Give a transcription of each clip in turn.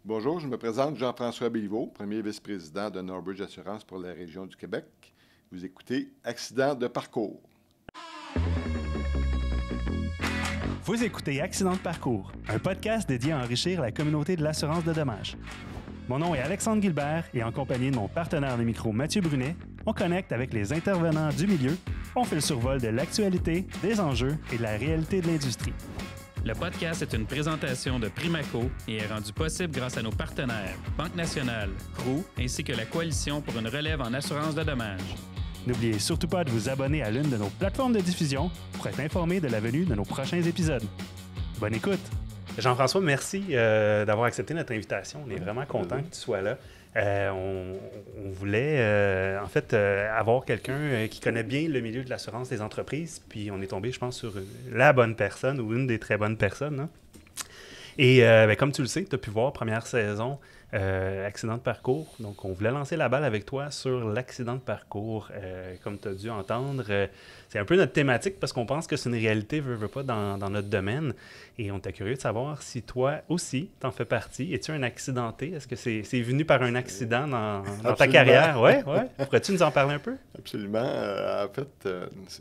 Bonjour, je me présente Jean-François Béliveau, premier vice-président de Norbridge Assurance pour la région du Québec. Vous écoutez Accident de parcours. Vous écoutez Accident de parcours, un podcast dédié à enrichir la communauté de l'assurance de dommages. Mon nom est Alexandre Gilbert et en compagnie de mon partenaire de micro Mathieu Brunet, on connecte avec les intervenants du milieu, on fait le survol de l'actualité, des enjeux et de la réalité de l'industrie. Le podcast est une présentation de Primaco et est rendu possible grâce à nos partenaires Banque Nationale, CRU ainsi que la Coalition pour une relève en assurance de dommages. N'oubliez surtout pas de vous abonner à l'une de nos plateformes de diffusion pour être informé de la venue de nos prochains épisodes. Bonne écoute! Jean-François, merci d'avoir accepté notre invitation. On est vraiment content que tu sois là. On voulait avoir quelqu'un qui connaît bien le milieu de l'assurance des entreprises, puis on est tombé, je pense, sur la bonne personne ou une des très bonnes personnes. Hein. Et comme tu le sais, tu as pu voir première saison Accident de parcours. Donc, on voulait lancer la balle avec toi sur l'accident de parcours. Comme tu as dû entendre, c'est un peu notre thématique parce qu'on pense que c'est une réalité, veut pas, dans notre domaine. Et on était curieux de savoir si toi aussi, t'en fais partie. Es-tu un accidenté? Est-ce que c'est venu par un accident dans ta carrière? Oui. Pourrais-tu nous en parler un peu? Absolument. En fait,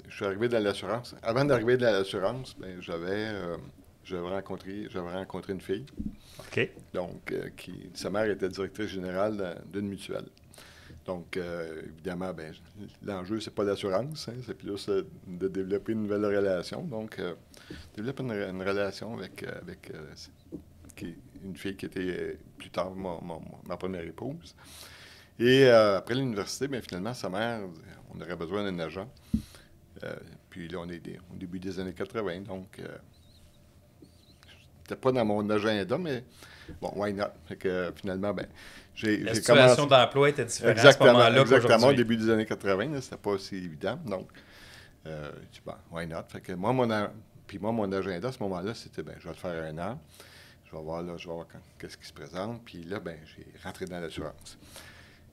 je suis arrivé dans l'assurance. Avant d'arriver dans l'assurance, j'avais rencontré une fille. OK. Donc, sa mère était directrice générale d'une mutuelle. Donc, évidemment, l'enjeu, c'est pas l'assurance, hein, c'est plus de développer une nouvelle relation. Donc, développer une relation avec une fille qui était plus tard ma première épouse. Et après l'université, finalement, sa mère, on aurait besoin d'un agent. Puis là, on est au début des années 80, donc c'était pas dans mon agenda, mais bon, why not? Fait que finalement, La situation d'emploi était différente à ce moment-là exactement, au début des années 80, là, c'était pas aussi évident. Donc, je dis, why not? Fait que moi, mon agenda à ce moment-là, c'était, je vais le faire un an. Je vais voir qu'est-ce qui se présente. Puis là, j'ai rentré dans l'assurance.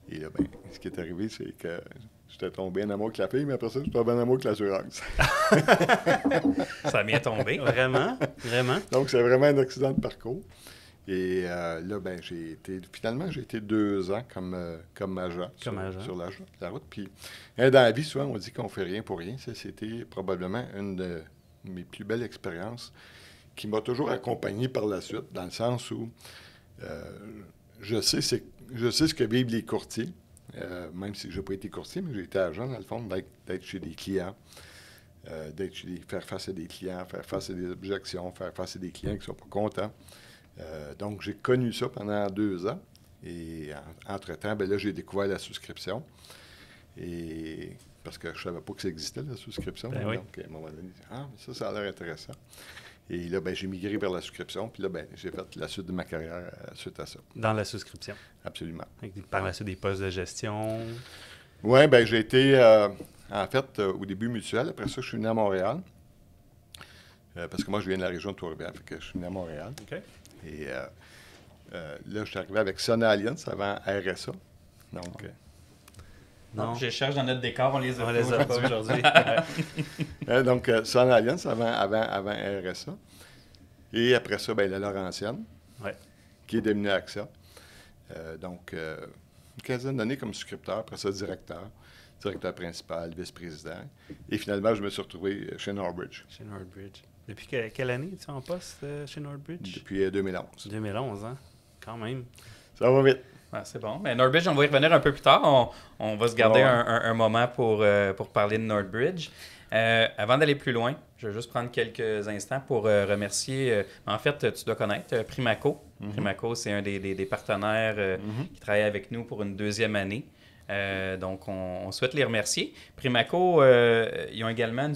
Et là, ce qui est arrivé, c'est que j'étais tombé en amour avec la fille, mais après ça, je suis tombé en amour avec l'assurance. Ça a bien tombé. Vraiment? Donc, c'est vraiment un accident de parcours. Et là, j'ai été 2 ans comme agent sur la route. Puis, dans la vie, souvent, on dit qu'on ne fait rien pour rien. Ça, c'était probablement une de mes plus belles expériences qui m'a toujours accompagné par la suite, dans le sens où je sais ce que vivent les courtiers, même si je n'ai pas été courtier, mais j'ai été agent, dans le fond, d'être chez des clients, faire face à des clients, faire face à des objections, faire face à des clients qui ne sont pas contents. Donc, j'ai connu ça pendant 2 ans. Et entre-temps, là, j'ai découvert la souscription. Et parce que je ne savais pas que ça existait, la souscription. Oui. Donc, à un moment donné, ça a l'air intéressant. Et là, j'ai migré vers la souscription. Puis là, j'ai fait la suite de ma carrière suite à ça. Dans la souscription. Absolument. Par la suite, des postes de gestion. Oui, j'ai été, en fait, au début mutuel. Après ça, je suis venu à Montréal. Parce que moi, je viens de la région de Trois-Rivières. Fait que je suis venu à Montréal. OK. Et là, je suis arrivé avec Sona Alliance avant RSA. Donc, non, je cherche dans notre décor, on les a pas aujourd'hui. donc, Sona Alliance avant RSA. Et après ça, la Laurentienne, qui est devenue AXA. Donc, une quinzaine d'années comme souscripteur, après ça, directeur principal, vice-président. Et finalement, je me suis retrouvé chez Norbridge. Chez Norbridge. Depuis quelle année es-tu en poste chez Norbridge? Depuis 2011. 2011, hein? Quand même. Ça va vite. Ah, c'est bon. Mais Norbridge, on va y revenir un peu plus tard. On va se garder un moment pour parler de Norbridge. Avant d'aller plus loin, je vais juste prendre quelques instants pour remercier. En fait, tu dois connaître Primaco. Mm-hmm. Primaco, c'est un des partenaires qui travaille avec nous pour une 2e année. Donc, on souhaite les remercier. Primaco, ils ont également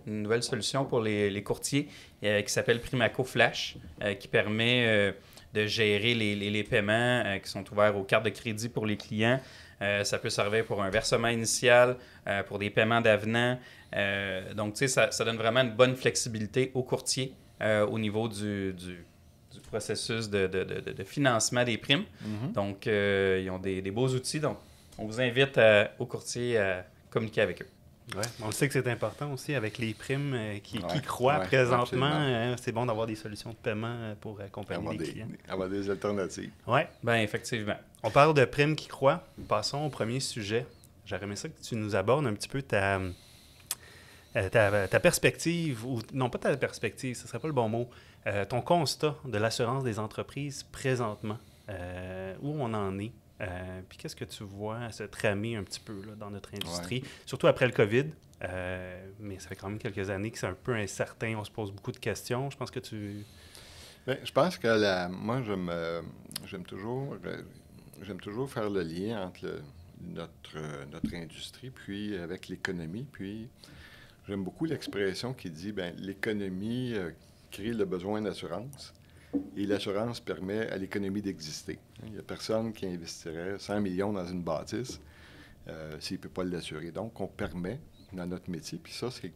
une nouvelle solution pour les courtiers qui s'appelle Primaco Flash, qui permet de gérer les paiements qui sont ouverts aux cartes de crédit pour les clients. Ça peut servir pour un versement initial, pour des paiements d'avenant. Donc, tu sais, ça donne vraiment une bonne flexibilité aux courtiers au niveau du processus de financement des primes. Mm-hmm. Donc, ils ont des beaux outils. Donc, on vous invite aux courtiers à communiquer avec eux. Ouais. On sait que c'est important aussi avec les primes qui croient présentement. C'est bon d'avoir des solutions de paiement pour accompagner les clients. Avoir des alternatives. Oui. Bien, effectivement. On parle de primes qui croient. Passons au premier sujet. J'aurais aimé ça que tu nous abordes un petit peu ta perspective, ou non pas ta perspective, ce ne serait pas le bon mot, ton constat de l'assurance des entreprises présentement, où on en est, puis qu'est-ce que tu vois se tramer un petit peu là, dans notre industrie, surtout après le COVID, mais ça fait quand même quelques années que c'est un peu incertain, on se pose beaucoup de questions. Je pense que tu... Bien, je pense que moi, j'aime toujours faire le lien entre notre industrie, puis avec l'économie, puis j'aime beaucoup l'expression qui dit bien l'économie crée le besoin d'assurance et l'assurance permet à l'économie d'exister. Il n'y a personne qui investirait 100 millions dans une bâtisse s'il ne peut pas l'assurer. Donc, on permet dans notre métier, puis ça, c'est,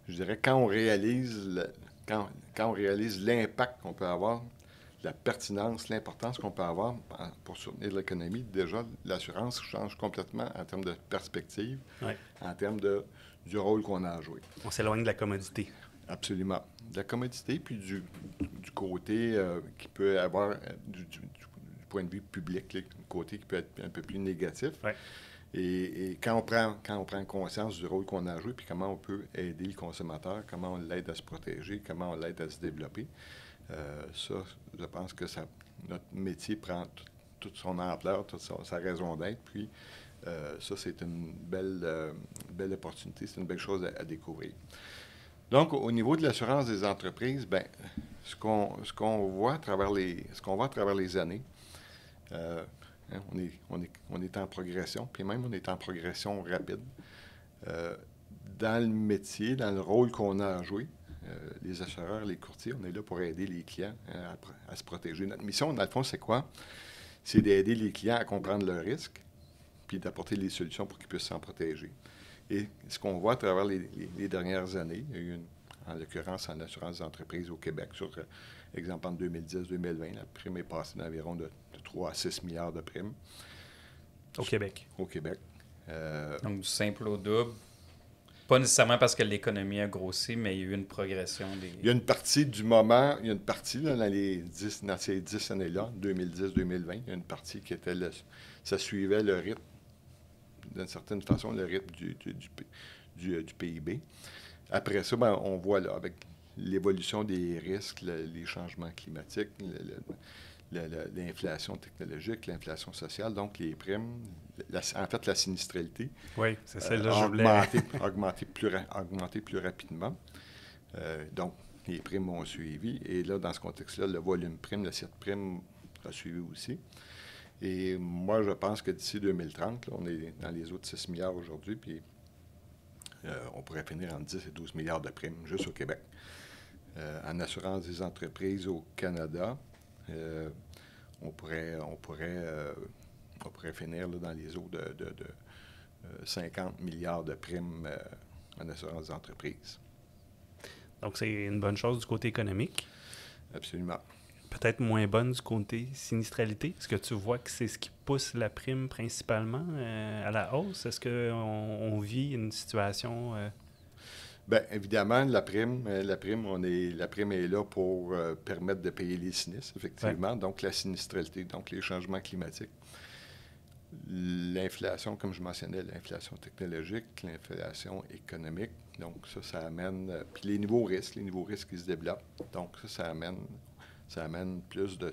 je dirais, quand on réalise l'impact qu'on peut avoir, la pertinence, l'importance qu'on peut avoir pour soutenir l'économie, déjà, l'assurance change complètement en termes de perspective, en termes du rôle qu'on a à jouer. On s'éloigne de la commodité. Absolument. De la commodité, puis du côté qui peut avoir, du point de vue public, le côté qui peut être un peu plus négatif. Ouais. Et quand on prend conscience du rôle qu'on a à jouer, puis comment on peut aider le consommateur, comment on l'aide à se protéger, comment on l'aide à se développer, ça, je pense que notre métier prend toute son ampleur, toute sa raison d'être, puis ça, c'est une belle opportunité, c'est une belle chose à découvrir. Donc, au niveau de l'assurance des entreprises, bien, ce qu'on voit à travers les années, on est en progression, puis même on est en progression rapide. Dans le métier, dans le rôle qu'on a à jouer, les assureurs, les courtiers, on est là pour aider les clients à se protéger. Notre mission, dans le fond, c'est quoi? C'est d'aider les clients à comprendre leurs risques, puis d'apporter les solutions pour qu'ils puissent s'en protéger. Et ce qu'on voit à travers les dernières années, il y a eu, en l'occurrence, en assurance des entreprises au Québec, sur exemple en 2010-2020, la prime est passée d'environ de 3 à 6 milliards de primes. Au Québec. Au Québec. Donc, du simple au double. Pas nécessairement parce que l'économie a grossi, mais il y a eu une progression des... Il y a une partie du moment, il y a une partie là, dans ces 10 années-là, 2010-2020, il y a une partie qui était ça suivait le rythme, d'une certaine façon, le rythme du PIB. Après ça, ben, on voit là, avec l'évolution des risques, les changements climatiques, l'inflation technologique, l'inflation sociale, donc les primes, en fait, la sinistralité. Oui, c'est celle-là que je voulais. Augmenter plus rapidement. Donc, les primes ont suivi. Et là, dans ce contexte-là, le volume prime, le site prime a suivi aussi. Et moi, je pense que d'ici 2030, là, on est dans les autres 6 milliards aujourd'hui, puis on pourrait finir entre 10 et 12 milliards de primes juste au Québec. En assurance des entreprises au Canada, on pourrait finir là, dans les eaux de 50 milliards de primes en assurance des entreprises. Donc, c'est une bonne chose du côté économique. Absolument. Peut-être moins bonne du côté sinistralité. Est-ce que tu vois que c'est ce qui pousse la prime principalement à la hausse? Est-ce qu'on vit une situation... Bien, évidemment, la prime est là pour permettre de payer les sinistres, effectivement. Ouais. Donc, la sinistralité, donc les changements climatiques. L'inflation, comme je mentionnais, l'inflation technologique, l'inflation économique. Donc, ça amène... puis les nouveaux risques qui se développent. Donc, ça amène plus de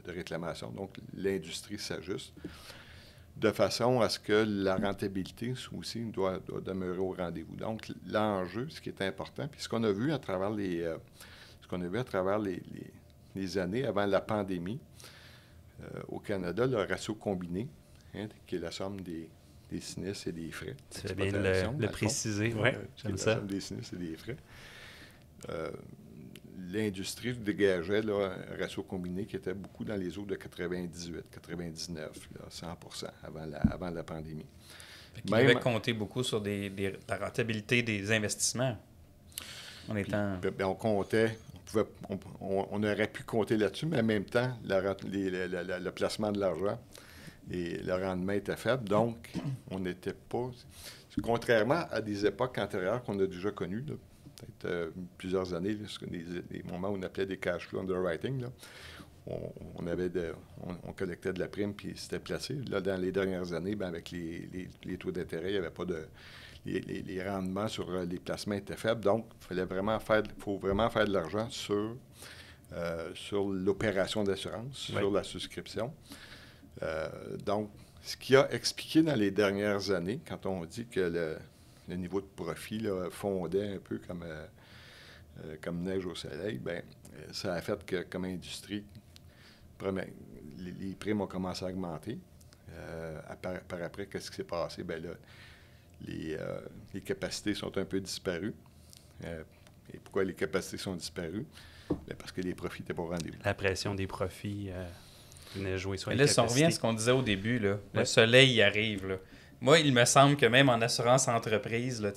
réclamations. Donc, l'industrie s'ajuste de façon à ce que la rentabilité aussi doit demeurer au rendez-vous. Donc, l'enjeu, ce qui est important, puis ce qu'on a vu à travers les années avant la pandémie, au Canada, le ratio combiné, qui est la somme des sinistres et des frais. Tu fais bien le préciser, oui, j'aime ça. La somme des sinistres et des frais. L'industrie dégageait là, un ratio combiné qui était beaucoup dans les eaux de 98, 99, là, 100% avant la pandémie. Il avait compté beaucoup sur la rentabilité des investissements. On comptait, on aurait pu compter là-dessus, mais en même temps, le placement de l'argent et le rendement était faible. Donc, on n'était pas... Contrairement à des époques antérieures qu'on a déjà connues, là, peut-être plusieurs années, là, des moments où on appelait des cash flow underwriting, là, on collectait de la prime puis c'était placé. Là, dans les dernières années, bien, avec les taux d'intérêt, il n'y avait pas de... Les rendements sur les placements étaient faibles. Donc, il faut vraiment faire de l'argent sur l'opération d'assurance, sur la souscription. Donc, ce qui a expliqué dans les dernières années, quand on dit que le niveau de profit là, fondait un peu comme neige au soleil, bien, ça a fait que, comme industrie, les primes ont commencé à augmenter. Par après, qu'est-ce qui s'est passé? Bien là, les capacités sont un peu disparues. Et pourquoi les capacités sont disparues? Bien, parce que les profits n'étaient pas au rendez-vous. La pression des profits venait jouer sur les capacités. Là, si on revient à ce qu'on disait au début, là, le soleil y arrive. Là. Moi, il me semble que même en assurance entreprise, là,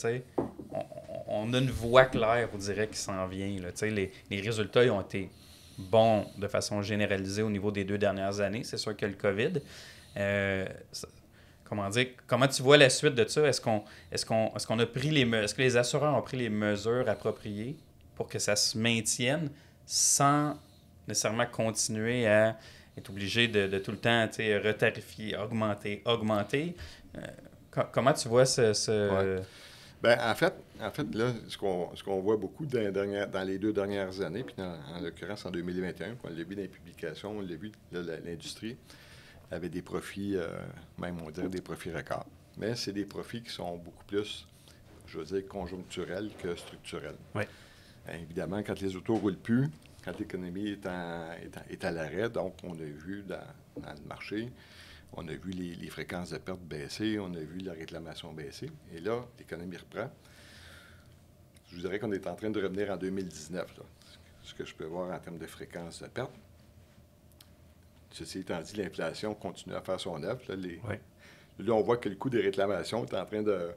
on a une voie claire, on dirait, qui s'en vient. Là, les résultats ils ont été bons de façon généralisée au niveau des 2 dernières années. C'est sûr que le COVID... comment tu vois la suite de ça? Est-ce que les assureurs ont pris les mesures appropriées pour que ça se maintienne sans nécessairement continuer à être obligé de tout le temps retarifier, augmenter? Comment tu vois ce... Ouais. Bien, en fait, là, ce qu'on voit beaucoup dans les 2 dernières années, puis en l'occurrence en 2021, on l'a vu dans les publications, on l'a vu, là, l'industrie avait des profits, même on dirait des profits records. Mais c'est des profits qui sont beaucoup plus, je veux dire, conjoncturels que structurels. Oui. Évidemment, quand les autos ne roulent plus, quand l'économie est à l'arrêt, donc on a vu dans le marché, on a vu les fréquences de perte baisser, on a vu la réclamation baisser. Et là, l'économie reprend. Je vous dirais qu'on est en train de revenir en 2019, là, ce que je peux voir en termes de fréquences de perte. Ceci étant dit, l'inflation continue à faire son œuvre. Là, on voit que le coût des réclamations est en train de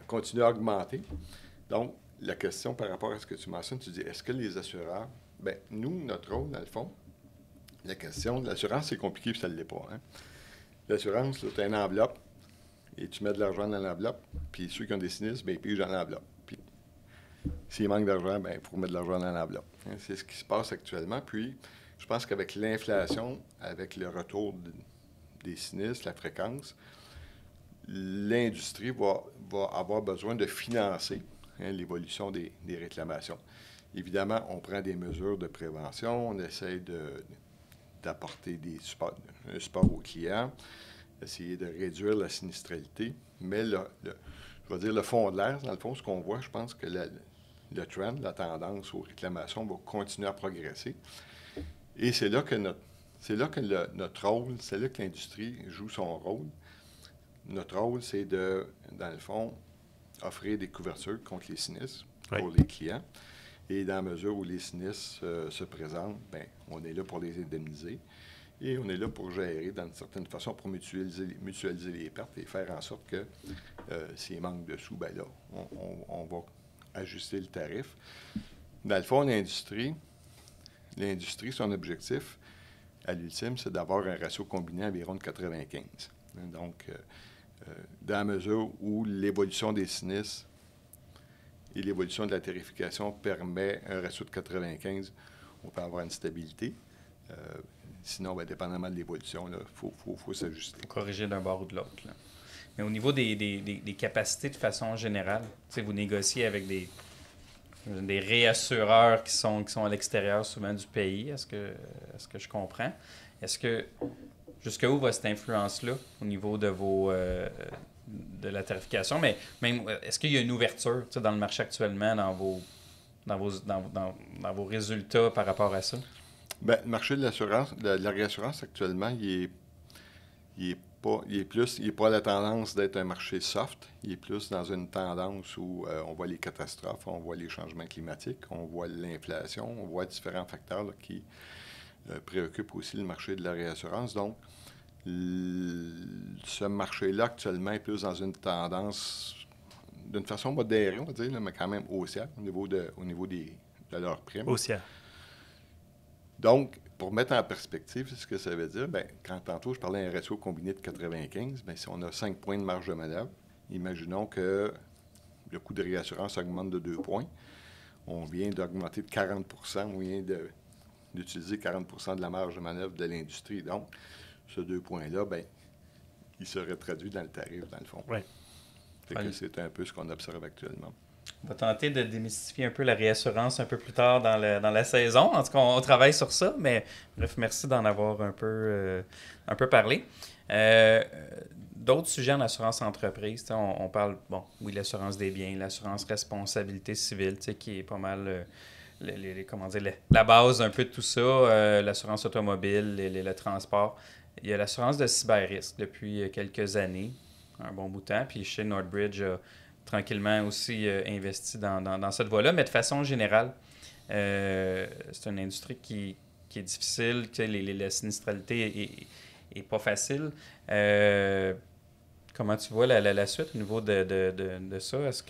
continuer à augmenter. Donc, la question par rapport à ce que tu mentionnes, tu dis, est-ce que les assureurs... Bien, nous, notre rôle, dans le fond, la question de l'assurance, c'est compliqué, puis ça ne l'est pas. Hein? L'assurance, tu as une enveloppe, et tu mets de l'argent dans l'enveloppe, puis ceux qui ont des sinistres, bien, ils pigent dans l'enveloppe. Puis, s'il manque d'argent, bien, il faut mettre de l'argent dans l'enveloppe. Hein? C'est ce qui se passe actuellement. Puis, je pense qu'avec l'inflation, avec le retour des sinistres, la fréquence, l'industrie va avoir besoin de financer l'évolution des réclamations. Évidemment, on prend des mesures de prévention, on essaie d'apporter un support aux clients, essayer de réduire la sinistralité, mais je vais dire le fond de l'air, dans le fond, ce qu'on voit, je pense que le trend, la tendance aux réclamations va continuer à progresser. Et c'est là que notre rôle, c'est là que l'industrie joue son rôle. Notre rôle, c'est de, dans le fond, offrir des couvertures contre les sinistres pour les clients. Et dans la mesure où les sinistres se présentent, bien, on est là pour les indemniser. Et on est là pour gérer, d'une certaine façon, pour mutualiser les pertes et faire en sorte que s'il manque de sous, bien là, on va ajuster le tarif. Dans le fond, l'industrie, son objectif, à l'ultime, c'est d'avoir un ratio combiné environ de 95. Donc, dans la mesure où l'évolution des sinistres et l'évolution de la tarification permet un ratio de 95, on peut avoir une stabilité. Sinon, bien, dépendamment de l'évolution, il faut s'ajuster. Corriger d'un bord ou de l'autre. Là. Mais au niveau des capacités de façon générale, vous négociez avec des réassureurs qui sont à l'extérieur souvent du pays, est-ce que je comprends? Jusqu'où va cette influence-là au niveau de de la tarification? Mais même, est-ce qu'il y a une ouverture dans le marché actuellement dans vos résultats par rapport à ça? Bien, le marché de l'assurance, de la réassurance actuellement, il est pas à la tendance d'être un marché soft. Il est plus dans une tendance où on voit les catastrophes, on voit les changements climatiques, on voit l'inflation, on voit différents facteurs là, qui préoccupent aussi le marché de la réassurance. Donc, ce marché-là, actuellement, est plus dans une tendance, d'une façon modérée, on va dire, là, mais quand même haussière au niveau de leurs primes. Haussière. Donc, pour mettre en perspective ce que ça veut dire, quand tantôt je parlais d'un ratio combiné de 95, si on a 5 points de marge de manœuvre, imaginons que le coût de réassurance augmente de 2 points. On vient d'augmenter de 40 %, on vient d'utiliser 40 % de la marge de manœuvre de l'industrie. Donc, ce 2 points-là, il serait traduit dans le tarif, dans le fond. Oui. C'est un peu ce qu'on observe actuellement. On va tenter de démystifier un peu la réassurance un peu plus tard dans la saison. En tout cas, on travaille sur ça, mais bref, merci d'en avoir un peu parlé. D'autres sujets en assurance entreprise, on parle, l'assurance des biens, l'assurance responsabilité civile, qui est pas mal la base un peu de tout ça, l'assurance automobile, le transport. Il y a l'assurance de cyber-risque depuis quelques années, un bon bout de temps, puis chez Northbridge tranquillement aussi investi dans cette voie-là, mais de façon générale, c'est une industrie qui est difficile, la sinistralité est pas facile. Comment tu vois la suite au niveau de ça? Est-ce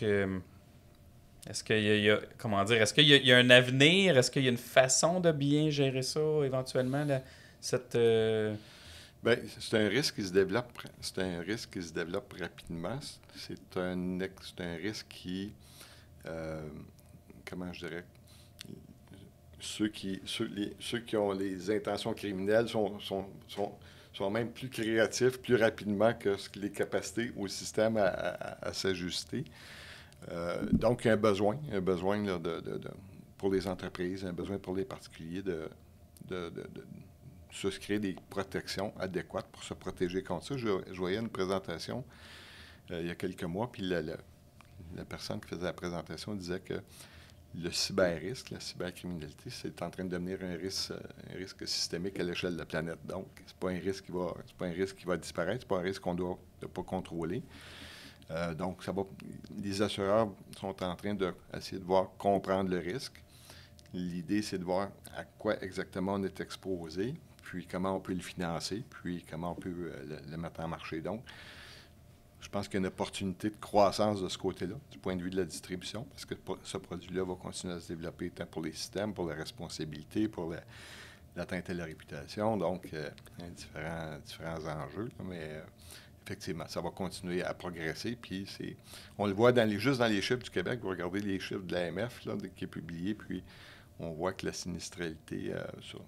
qu'il y a comment dire, est-ce qu'il y a un avenir? Est-ce qu'il y a une façon de bien gérer ça éventuellement, cette... c'est un risque qui se développe. C'est un risque qui se développe rapidement. C'est un risque qui, comment je dirais, ceux qui ont les intentions criminelles sont même plus créatifs plus rapidement que les capacités au système à s'ajuster. Donc, il y a un besoin là, pour les entreprises, un besoin pour les particuliers de souscrire des protections adéquates pour se protéger contre ça. Je voyais une présentation il y a quelques mois, puis la personne qui faisait la présentation disait que le cyber-risque, la cybercriminalité, c'est en train de devenir un risque systémique à l'échelle de la planète. Donc, c'est pas un risque qui va disparaître, c'est pas un risque qu'on doit pas contrôler. Donc, les assureurs sont en train d'essayer de voir comprendre le risque. L'idée, c'est de voir à quoi exactement on est exposé, puis comment on peut le financer, puis comment on peut le mettre en marché. Donc, je pense qu'il y a une opportunité de croissance de ce côté-là, du point de vue de la distribution, parce que ce produit-là va continuer à se développer tant pour les systèmes, pour la responsabilité, pour l'atteinte à la réputation. Donc, différents enjeux. Mais effectivement, ça va continuer à progresser. Puis, on le voit juste dans les chiffres du Québec. Vous regardez les chiffres de l'AMF qui est publié, puis on voit que la sinistralité sur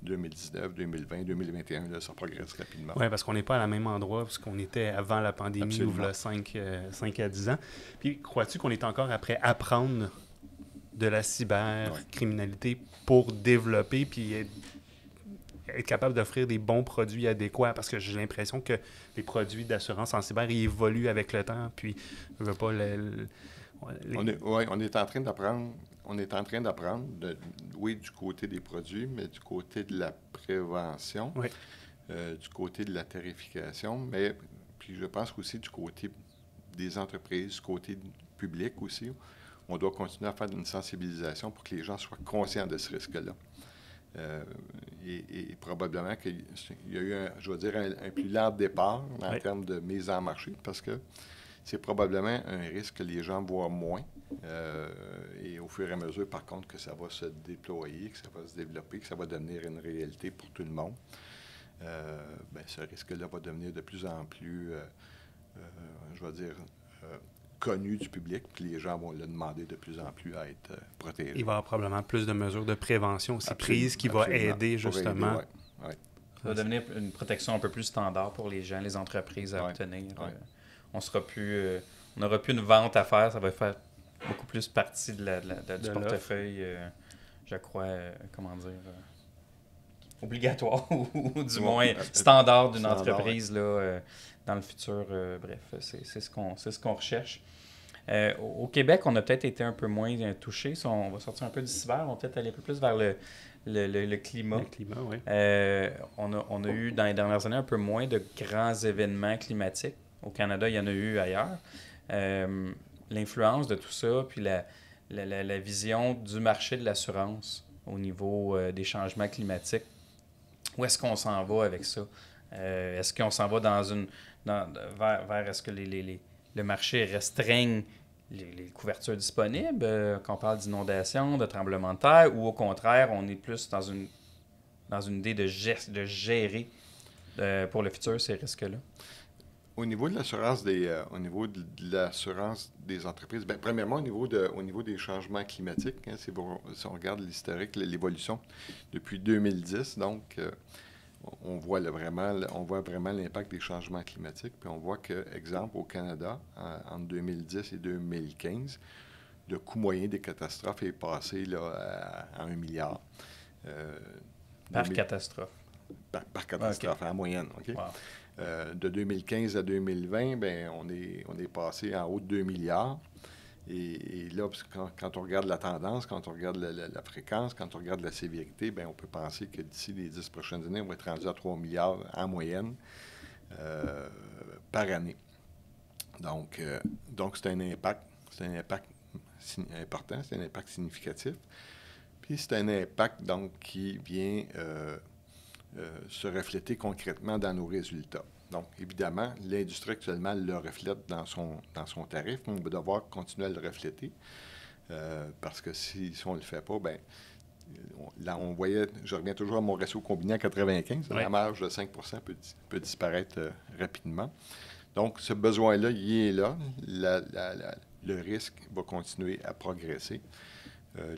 2019, 2020, 2021, là, ça progresse rapidement. Oui, parce qu'on n'est pas à la même endroit parce qu'on était avant la pandémie, ou là 5 à 10 ans. Puis, crois-tu qu'on est encore après apprendre de la cybercriminalité pour développer puis être capable d'offrir des bons produits adéquats? Parce que j'ai l'impression que les produits d'assurance en cyber, ils évoluent avec le temps, puis je veux pas on est en train d'apprendre. On est en train d'apprendre, oui, du côté des produits, mais du côté de la prévention, du côté de la tarification, mais puis je pense aussi du côté des entreprises, du côté public aussi. On doit continuer à faire une sensibilisation pour que les gens soient conscients de ce risque-là. Et probablement qu'il y a eu, un plus lent départ en termes de mise en marché, parce que c'est probablement un risque que les gens voient moins. Et au fur et à mesure, par contre, que ça va se déployer, que ça va se développer, que ça va devenir une réalité pour tout le monde, ce risque-là va devenir de plus en plus, connu du public, puis les gens vont le demander de plus en plus à être protégés. Il va y avoir probablement plus de mesures de prévention aussi prises qui vont aider justement. Ça va devenir une protection un peu plus standard pour les gens, les entreprises à obtenir. On n'aura plus une vente à faire, ça va faire beaucoup plus partie du portefeuille, je crois, obligatoire ou du moins standard d'une entreprise là, dans le futur. Bref, c'est ce qu'on recherche. Au Québec, on a peut-être été un peu moins touchés. On va sortir un peu du cyber, on va peut-être aller un peu plus vers le climat. Le climat, oui. On a eu dans les dernières années un peu moins de grands événements climatiques. Au Canada, il y en a eu ailleurs. L'influence de tout ça, puis la vision du marché de l'assurance au niveau des changements climatiques. Où est-ce qu'on s'en va avec ça? Est-ce qu'on s'en va vers est-ce que le marché restreigne les couvertures disponibles, qu'on parle d'inondations, de tremblements de terre, ou au contraire, on est plus dans une dans une idée de gérer pour le futur ces risques-là? Au niveau de l'assurance des entreprises, bien, premièrement, au niveau des changements climatiques, hein, si on regarde l'historique, l'évolution depuis 2010, donc on voit vraiment l'impact des changements climatiques. Puis on voit que, exemple, au Canada, entre 2010 et 2015, le coût moyen des catastrophes est passé là, à 1 milliard. Par catastrophe. Par catastrophe, en moyenne. OK? Wow. De 2015 à 2020, bien, on est passé en haut de 2 milliards. Et là, quand on regarde la tendance, quand on regarde la fréquence, quand on regarde la sévérité, bien, on peut penser que d'ici les 10 prochaines années, on va être rendu à 3 milliards en moyenne par année. Donc c'est un impact important, c'est un impact significatif. Puis c'est un impact donc qui vient se refléter concrètement dans nos résultats. Donc, évidemment, l'industrie actuellement le reflète dans son tarif, mais on va devoir continuer à le refléter parce que si on ne le fait pas, bien, là, on voyait, je reviens toujours à mon ratio combiné à 95, la marge de 5 peut disparaître rapidement. Donc, ce besoin-là, il est là. Le risque va continuer à progresser.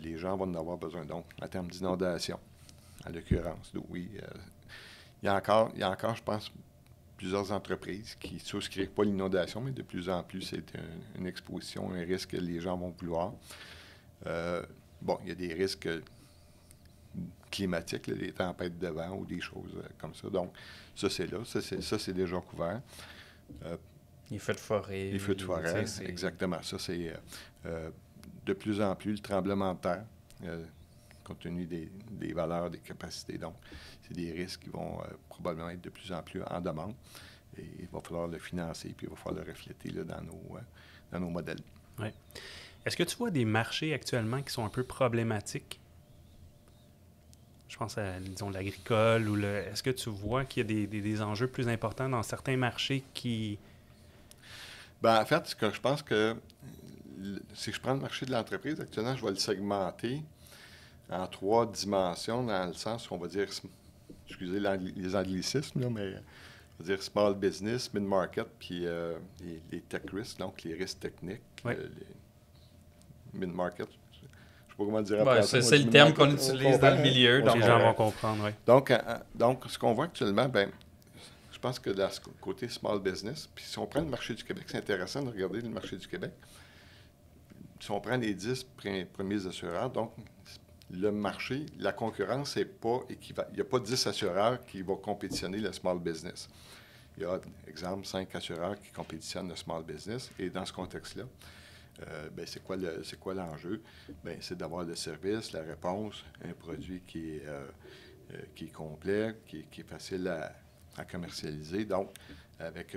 Les gens vont en avoir besoin. Donc, en termes d'inondation, en l'occurrence, oui, il y a encore, je pense, plusieurs entreprises qui ne souscrivent pas l'inondation, mais de plus en plus, c'est une exposition, un risque que les gens vont vouloir. Il y a des risques climatiques, des tempêtes de vent ou des choses comme ça. Donc, ça, c'est là. Ça, c'est déjà couvert. Les feux de forêt. Les feux de forêt, exactement. Ça, c'est de plus en plus le tremblement de terre, compte tenu des valeurs, des capacités. Donc, c'est des risques qui vont probablement être de plus en plus en demande. Et il va falloir le financer, puis il va falloir le refléter là, dans nos modèles. Oui. Est-ce que tu vois des marchés actuellement qui sont un peu problématiques? Je pense à, disons, l'agricole ou Est-ce que tu vois qu'il y a des enjeux plus importants dans certains marchés qui... Bien, en fait, ce que je pense que si je prends le marché de l'entreprise, actuellement, je vais le segmenter en 3 dimensions, dans le sens où on va dire, excusez les anglicismes, là, mais on va dire small business, mid-market, puis les tech risks, donc les risques techniques. Oui. Les mid-market, je ne sais pas comment dire après. C'est le terme qu'on utilise dans le milieu. Donc les gens vont comprendre, oui. Donc, ce qu'on voit actuellement, bien, je pense que dans ce côté small business, puis si on prend le marché du Québec, c'est intéressant de regarder le marché du Québec. Si on prend les 10 premiers assureurs, donc le marché, la concurrence n'est pas équivalente. Il n'y a pas 10 assureurs qui vont compétitionner le small business. Il y a, exemple, 5 assureurs qui compétitionnent le small business. Et dans ce contexte-là, c'est quoi l'enjeu? Bien, c'est d'avoir le service, la réponse, un produit qui est complet, qui est facile à commercialiser, donc avec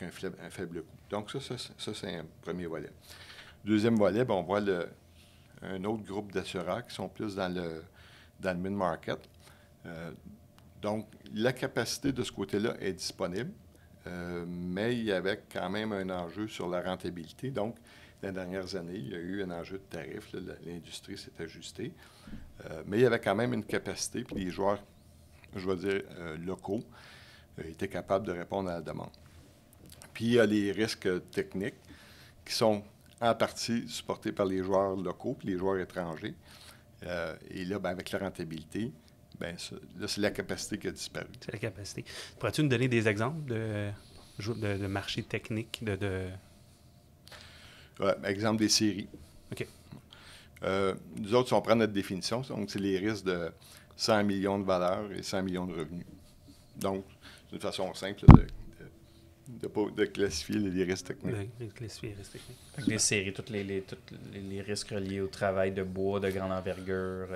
un faible coût. Donc, ça c'est un premier volet. Deuxième volet, bien, on voit un autre groupe d'assureurs qui sont plus dans le mid-market. Donc, la capacité de ce côté-là est disponible, mais il y avait quand même un enjeu sur la rentabilité. Donc, dans les dernières années, il y a eu un enjeu de tarif. L'industrie s'est ajustée. Mais il y avait quand même une capacité, puis les joueurs, je vais dire, locaux, étaient capables de répondre à la demande. Puis, il y a les risques techniques qui sont en partie supportés par les joueurs locaux puis les joueurs étrangers. Et là, bien, avec la rentabilité, bien, là, c'est la capacité qui a disparu. C'est la capacité. Pourrais-tu nous donner des exemples de marchés techniques? Exemple des séries. OK. Nous autres, si on prend notre définition, donc c'est les risques de 100 millions de valeur et 100 millions de revenus. Donc, c'est une façon simple de classifier les risques techniques. De classifier les risques techniques. Les séries, tous les risques reliés au travail de bois de grande envergure.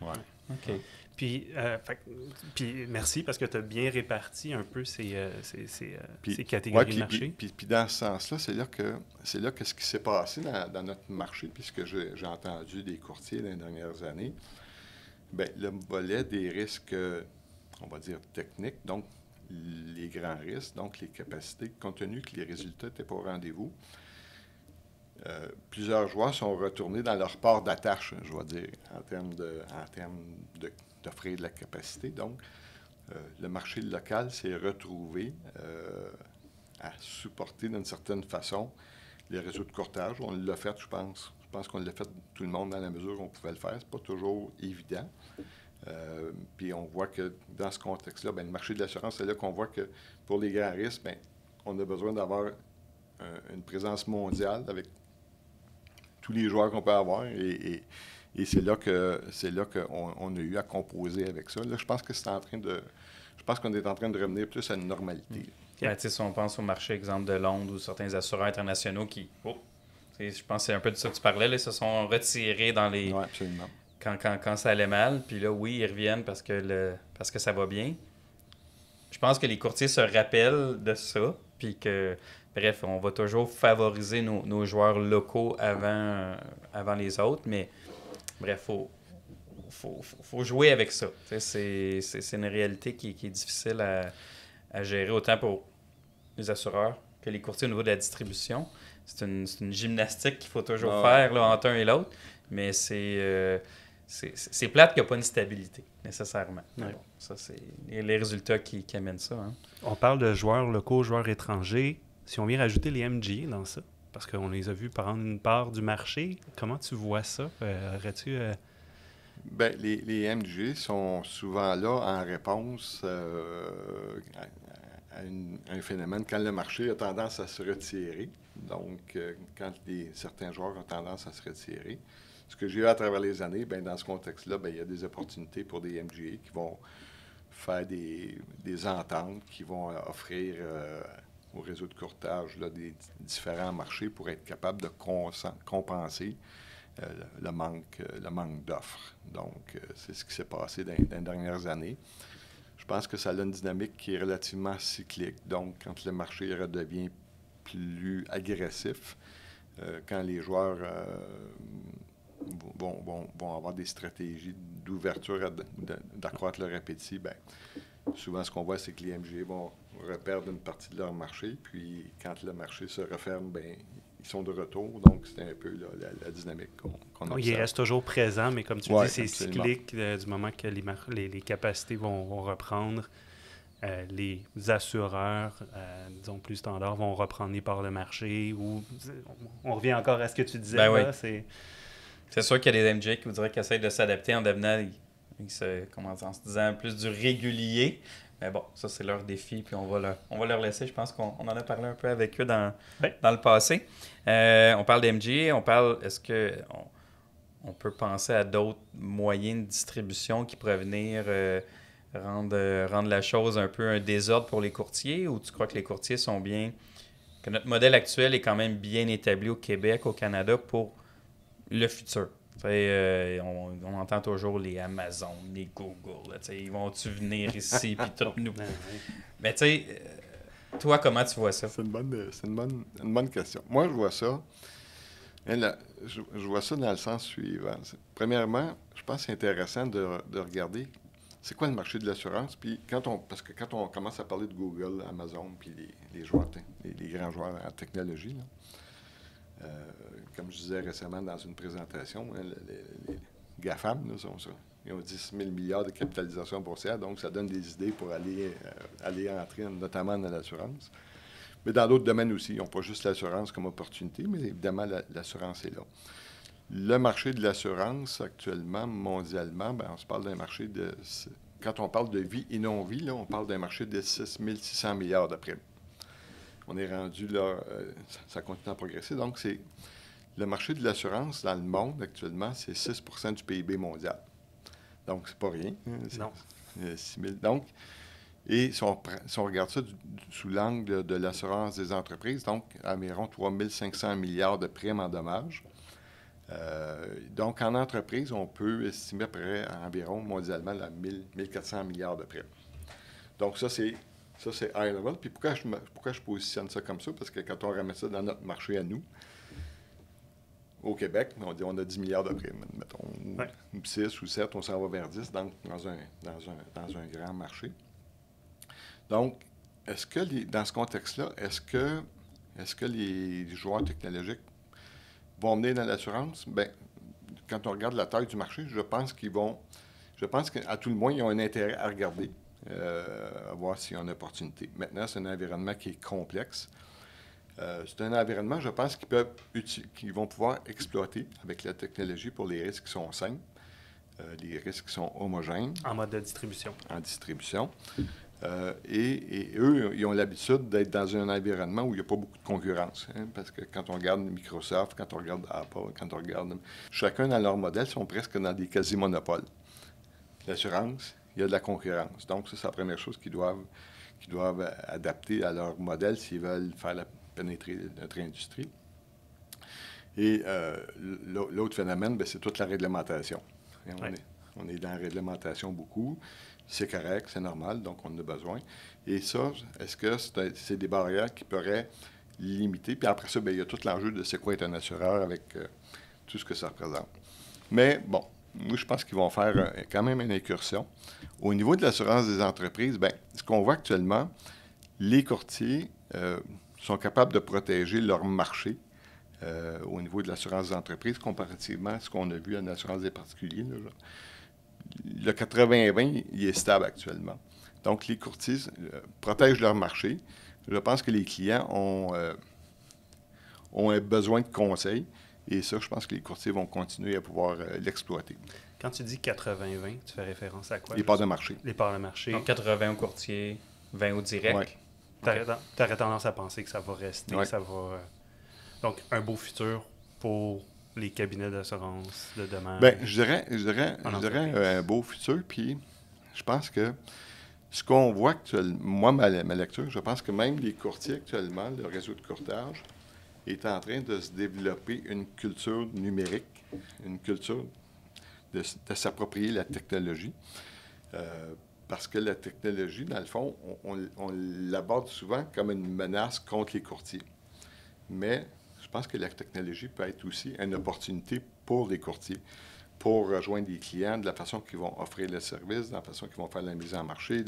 Oui. OK. Puis merci parce que tu as bien réparti un peu ces catégories de marché. Puis dans ce sens-là, c'est là que ce qui s'est passé dans notre marché, puis ce que j'ai entendu des courtiers dans les dernières années, bien, le volet des risques, on va dire, techniques, donc les grands risques, donc les capacités, compte tenu que les résultats n'étaient pas au rendez-vous, plusieurs joueurs sont retournés dans leur port d'attache, je vais dire, en termes d'offrir de la capacité. Donc, le marché local s'est retrouvé à supporter d'une certaine façon les réseaux de courtage. On l'a fait, je pense. Je pense qu'on l'a fait tout le monde dans la mesure où on pouvait le faire. C'est pas toujours évident. Puis on voit que dans ce contexte-là, le marché de l'assurance, c'est là qu'on voit que pour les grands risques, on a besoin d'avoir une présence mondiale avec tous les joueurs qu'on peut avoir. Et c'est là qu'on a eu à composer avec ça. Là, je pense qu'on est en train de revenir plus à une normalité. Si on pense au marché, exemple de Londres ou certains assureurs internationaux qui, je pense que c'est un peu de ça que tu parlais, là, ils se sont retirés dans les... Oui, absolument. Quand ça allait mal, puis là, oui, ils reviennent parce que ça va bien. Je pense que les courtiers se rappellent de ça, puis que, bref, on va toujours favoriser nos joueurs locaux avant les autres, mais bref, faut jouer avec ça. C'est une réalité qui est difficile à gérer, autant pour les assureurs que les courtiers au niveau de la distribution. C'est une gymnastique qu'il faut toujours faire là, entre un et l'autre, mais c'est plate qu'il n'y a pas une stabilité, nécessairement. Ouais. Bon, ça, c'est les résultats qui amènent ça. Hein. On parle de joueurs locaux, joueurs étrangers. Si on vient rajouter les MGA dans ça, parce qu'on les a vus prendre une part du marché, comment tu vois ça? Aurais-tu... les MGA sont souvent là en réponse à un phénomène quand le marché a tendance à se retirer. Donc, quand certains joueurs ont tendance à se retirer. Ce que j'ai eu à travers les années, dans ce contexte-là, il y a des opportunités pour des MGA qui vont faire des ententes, qui vont offrir au réseau de courtage là, des différents marchés pour être capable de compenser le manque d'offres. Donc, c'est ce qui s'est passé dans les dernières années. Je pense que ça a une dynamique qui est relativement cyclique. Donc, quand le marché redevient plus agressif, quand les joueurs vont avoir des stratégies d'ouverture, d'accroître leur appétit, souvent ce qu'on voit, c'est que les MGA vont reperdre une partie de leur marché. Puis, quand le marché se referme, ils sont de retour. Donc, c'est un peu la dynamique qu'on observe. Il reste toujours présent, mais comme tu dis, c'est cyclique du moment que les capacités vont reprendre. Les assureurs, disons plus standards, vont reprendre les parts de marché. Ou on revient encore à ce que tu disais. Là, c'est sûr qu'il y a des MJ qui vous diraient qu'ils essayent de s'adapter en devenant, en se disant plus du régulier. Mais bon, ça, c'est leur défi, puis on va leur laisser. Je pense qu'on en a parlé un peu avec eux dans le passé. On parle d'MGA, est-ce qu'on peut penser à d'autres moyens de distribution qui pourraient venir rendre la chose un peu un désordre pour les courtiers, ou tu crois que les courtiers sont bien... que notre modèle actuel est quand même bien établi au Québec, au Canada, pour le futur? On entend toujours les Amazon, les Google. Là, ils vont-tu venir ici puis tout nous... Mais tu sais, toi, comment tu vois ça? C'est une bonne question. Moi, je vois ça. Je vois ça dans le sens suivant. Premièrement, je pense que c'est intéressant de regarder c'est quoi le marché de l'assurance. Puis parce que quand on commence à parler de Google, Amazon, puis les joueurs, les grands joueurs en technologie, là, comme je disais récemment dans une présentation, les GAFAM, là, ils ont 10 000 milliards de capitalisation boursière, donc ça donne des idées pour aller entrer notamment dans l'assurance. Mais dans d'autres domaines aussi, ils n'ont pas juste l'assurance comme opportunité, mais évidemment, l'assurance est là. Le marché de l'assurance, actuellement, mondialement, on se parle d'un marché de... Quand on parle de vie et non-vie, là, on parle d'un marché de 6 600 milliards de primes. On est rendu là, ça continue à progresser. Donc, le marché de l'assurance dans le monde, actuellement, c'est 6 % du PIB mondial. Donc, c'est pas rien. Non. 6 000. Donc, et si on regarde ça sous l'angle de l'assurance des entreprises, donc environ 3 500 milliards de primes en dommages. Donc, en entreprise, on peut estimer à peu près environ mondialement 1 400 milliards de primes. Donc, ça, c'est high level. Puis pourquoi je positionne ça comme ça? Parce que quand on remet ça dans notre marché à nous, au Québec, on dit on a 10 milliards de primes, mettons, 6 ou 7, on s'en va vers 10, donc dans un grand marché. Donc, dans ce contexte-là, est-ce que les joueurs technologiques vont venir dans l'assurance, bien, quand on regarde la taille du marché, je pense qu'à tout le moins, ils ont un intérêt à regarder, à voir s'il y a une opportunité. Maintenant, c'est un environnement qui est complexe. C'est un environnement, je pense, qu'ils vont pouvoir exploiter avec la technologie pour les risques qui sont simples, les risques qui sont homogènes. En mode de distribution. En distribution. Et eux, ils ont l'habitude d'être dans un environnement où il n'y a pas beaucoup de concurrence. Parce que quand on regarde Microsoft, quand on regarde Apple, quand on regarde... Chacun dans leur modèle sont presque dans des quasi-monopoles. L'assurance, il y a de la concurrence. Donc, ça, c'est la première chose qu'ils doivent adapter à leur modèle s'ils veulent faire pénétrer notre industrie. Et l'autre phénomène, bien, c'est toute la réglementation. On est dans la réglementation beaucoup. C'est correct, c'est normal, donc on en a besoin. Et ça, est-ce que c'est des barrières qui pourraient limiter? Puis après ça, bien, il y a tout l'enjeu de c'est quoi être un assureur avec tout ce que ça représente. Mais bon, moi, je pense qu'ils vont faire quand même une incursion. Au niveau de l'assurance des entreprises, bien, ce qu'on voit actuellement, les courtiers sont capables de protéger leur marché au niveau de l'assurance des entreprises comparativement à ce qu'on a vu en assurance des particuliers. Là, le 80-20, il est stable actuellement. Donc, les courtiers protègent leur marché. Je pense que les clients ont un besoin de conseils. Et ça, je pense que les courtiers vont continuer à pouvoir l'exploiter. Quand tu dis 80-20, tu fais référence à quoi? Les parts de marché. Les parts de marché. Donc, 80 au courtier, 20 au direct. Ouais. Tu aurais tendance à penser que ça va rester, ouais. Ça va... Donc, un beau futur pour les cabinets d'assurance de demain. Bien, je dirais un beau futur, puis je pense que ce qu'on voit actuellement, moi, ma lecture, je pense que même les courtiers actuellement, le réseau de courtage, est en train de se développer une culture numérique, une culture de s'approprier la technologie. Parce que la technologie, dans le fond, on l'aborde souvent comme une menace contre les courtiers. Mais je pense que la technologie peut être aussi une opportunité pour les courtiers, pour rejoindre les clients de la façon qu'ils vont offrir le service, de la façon qu'ils vont faire la mise en marché.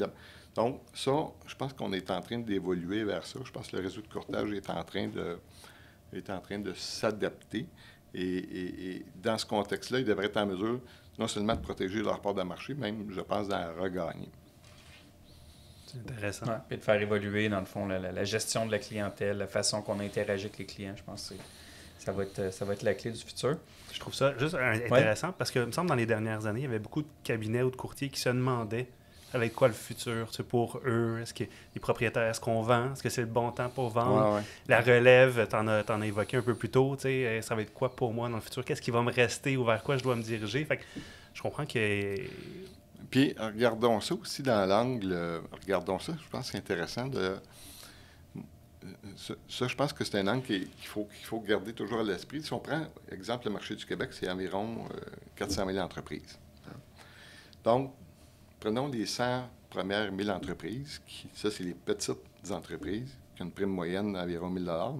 Donc, ça, je pense qu'on est en train d'évoluer vers ça. Je pense que le réseau de courtage est en train de s'adapter. Et dans ce contexte-là, ils devraient être en mesure non seulement de protéger leur part de marché, même, je pense, d'en regagner. C'est intéressant. Ouais, et de faire évoluer, dans le fond, la gestion de la clientèle, la façon qu'on interagit avec les clients, je pense que ça va être la clé du futur. Je trouve ça juste intéressant parce que, il me semble, dans les dernières années, il y avait beaucoup de cabinets ou de courtiers qui se demandaient avec quoi le futur, tu sais, pour eux, est-ce que les propriétaires, est-ce qu'on vend, est-ce que c'est le bon temps pour vendre, la relève, t'en as évoqué un peu plus tôt, tu sais, ça va être quoi pour moi dans le futur, qu'est-ce qui va me rester ou vers quoi je dois me diriger, fait que je comprends que... Puis, regardons ça aussi dans l'angle, je pense que c'est intéressant de... Ça, je pense que c'est un angle qu'il faut garder toujours à l'esprit. Si on prend, exemple, le marché du Québec, c'est environ 400 000 entreprises. Donc, prenons les 100 premières 1000 entreprises, ça, c'est les petites entreprises, qui ont une prime moyenne d'environ 1 000 $. Là.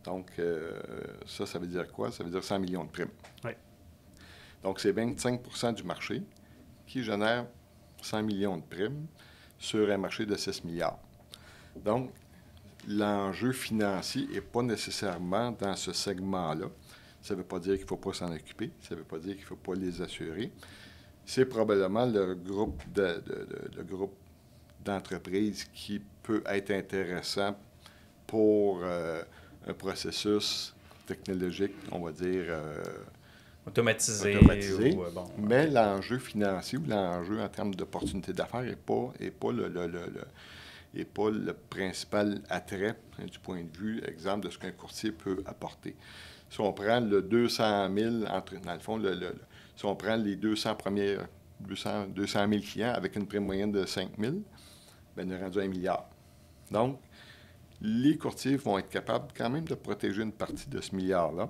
Donc, ça veut dire quoi? Ça veut dire 100 millions de primes. Oui. Donc, c'est 25 % du marché qui génère 100 millions de primes sur un marché de 6 milliards. Donc, l'enjeu financier n'est pas nécessairement dans ce segment-là. Ça ne veut pas dire qu'il ne faut pas s'en occuper. Ça ne veut pas dire qu'il ne faut pas les assurer. C'est probablement le groupe d'entreprises qui peut être intéressant pour un processus technologique, on va dire... automatisé. Mais l'enjeu financier ou l'enjeu en termes d'opportunités d'affaires n'est pas le principal attrait du point de vue, exemple, de ce qu'un courtier peut apporter. Si on prend le 200 000, dans le fond, si on prend les 200 000 clients avec une prime moyenne de 5 000, bien, on est rendu à 1 milliard. Donc, les courtiers vont être capables quand même de protéger une partie de ce milliard-là,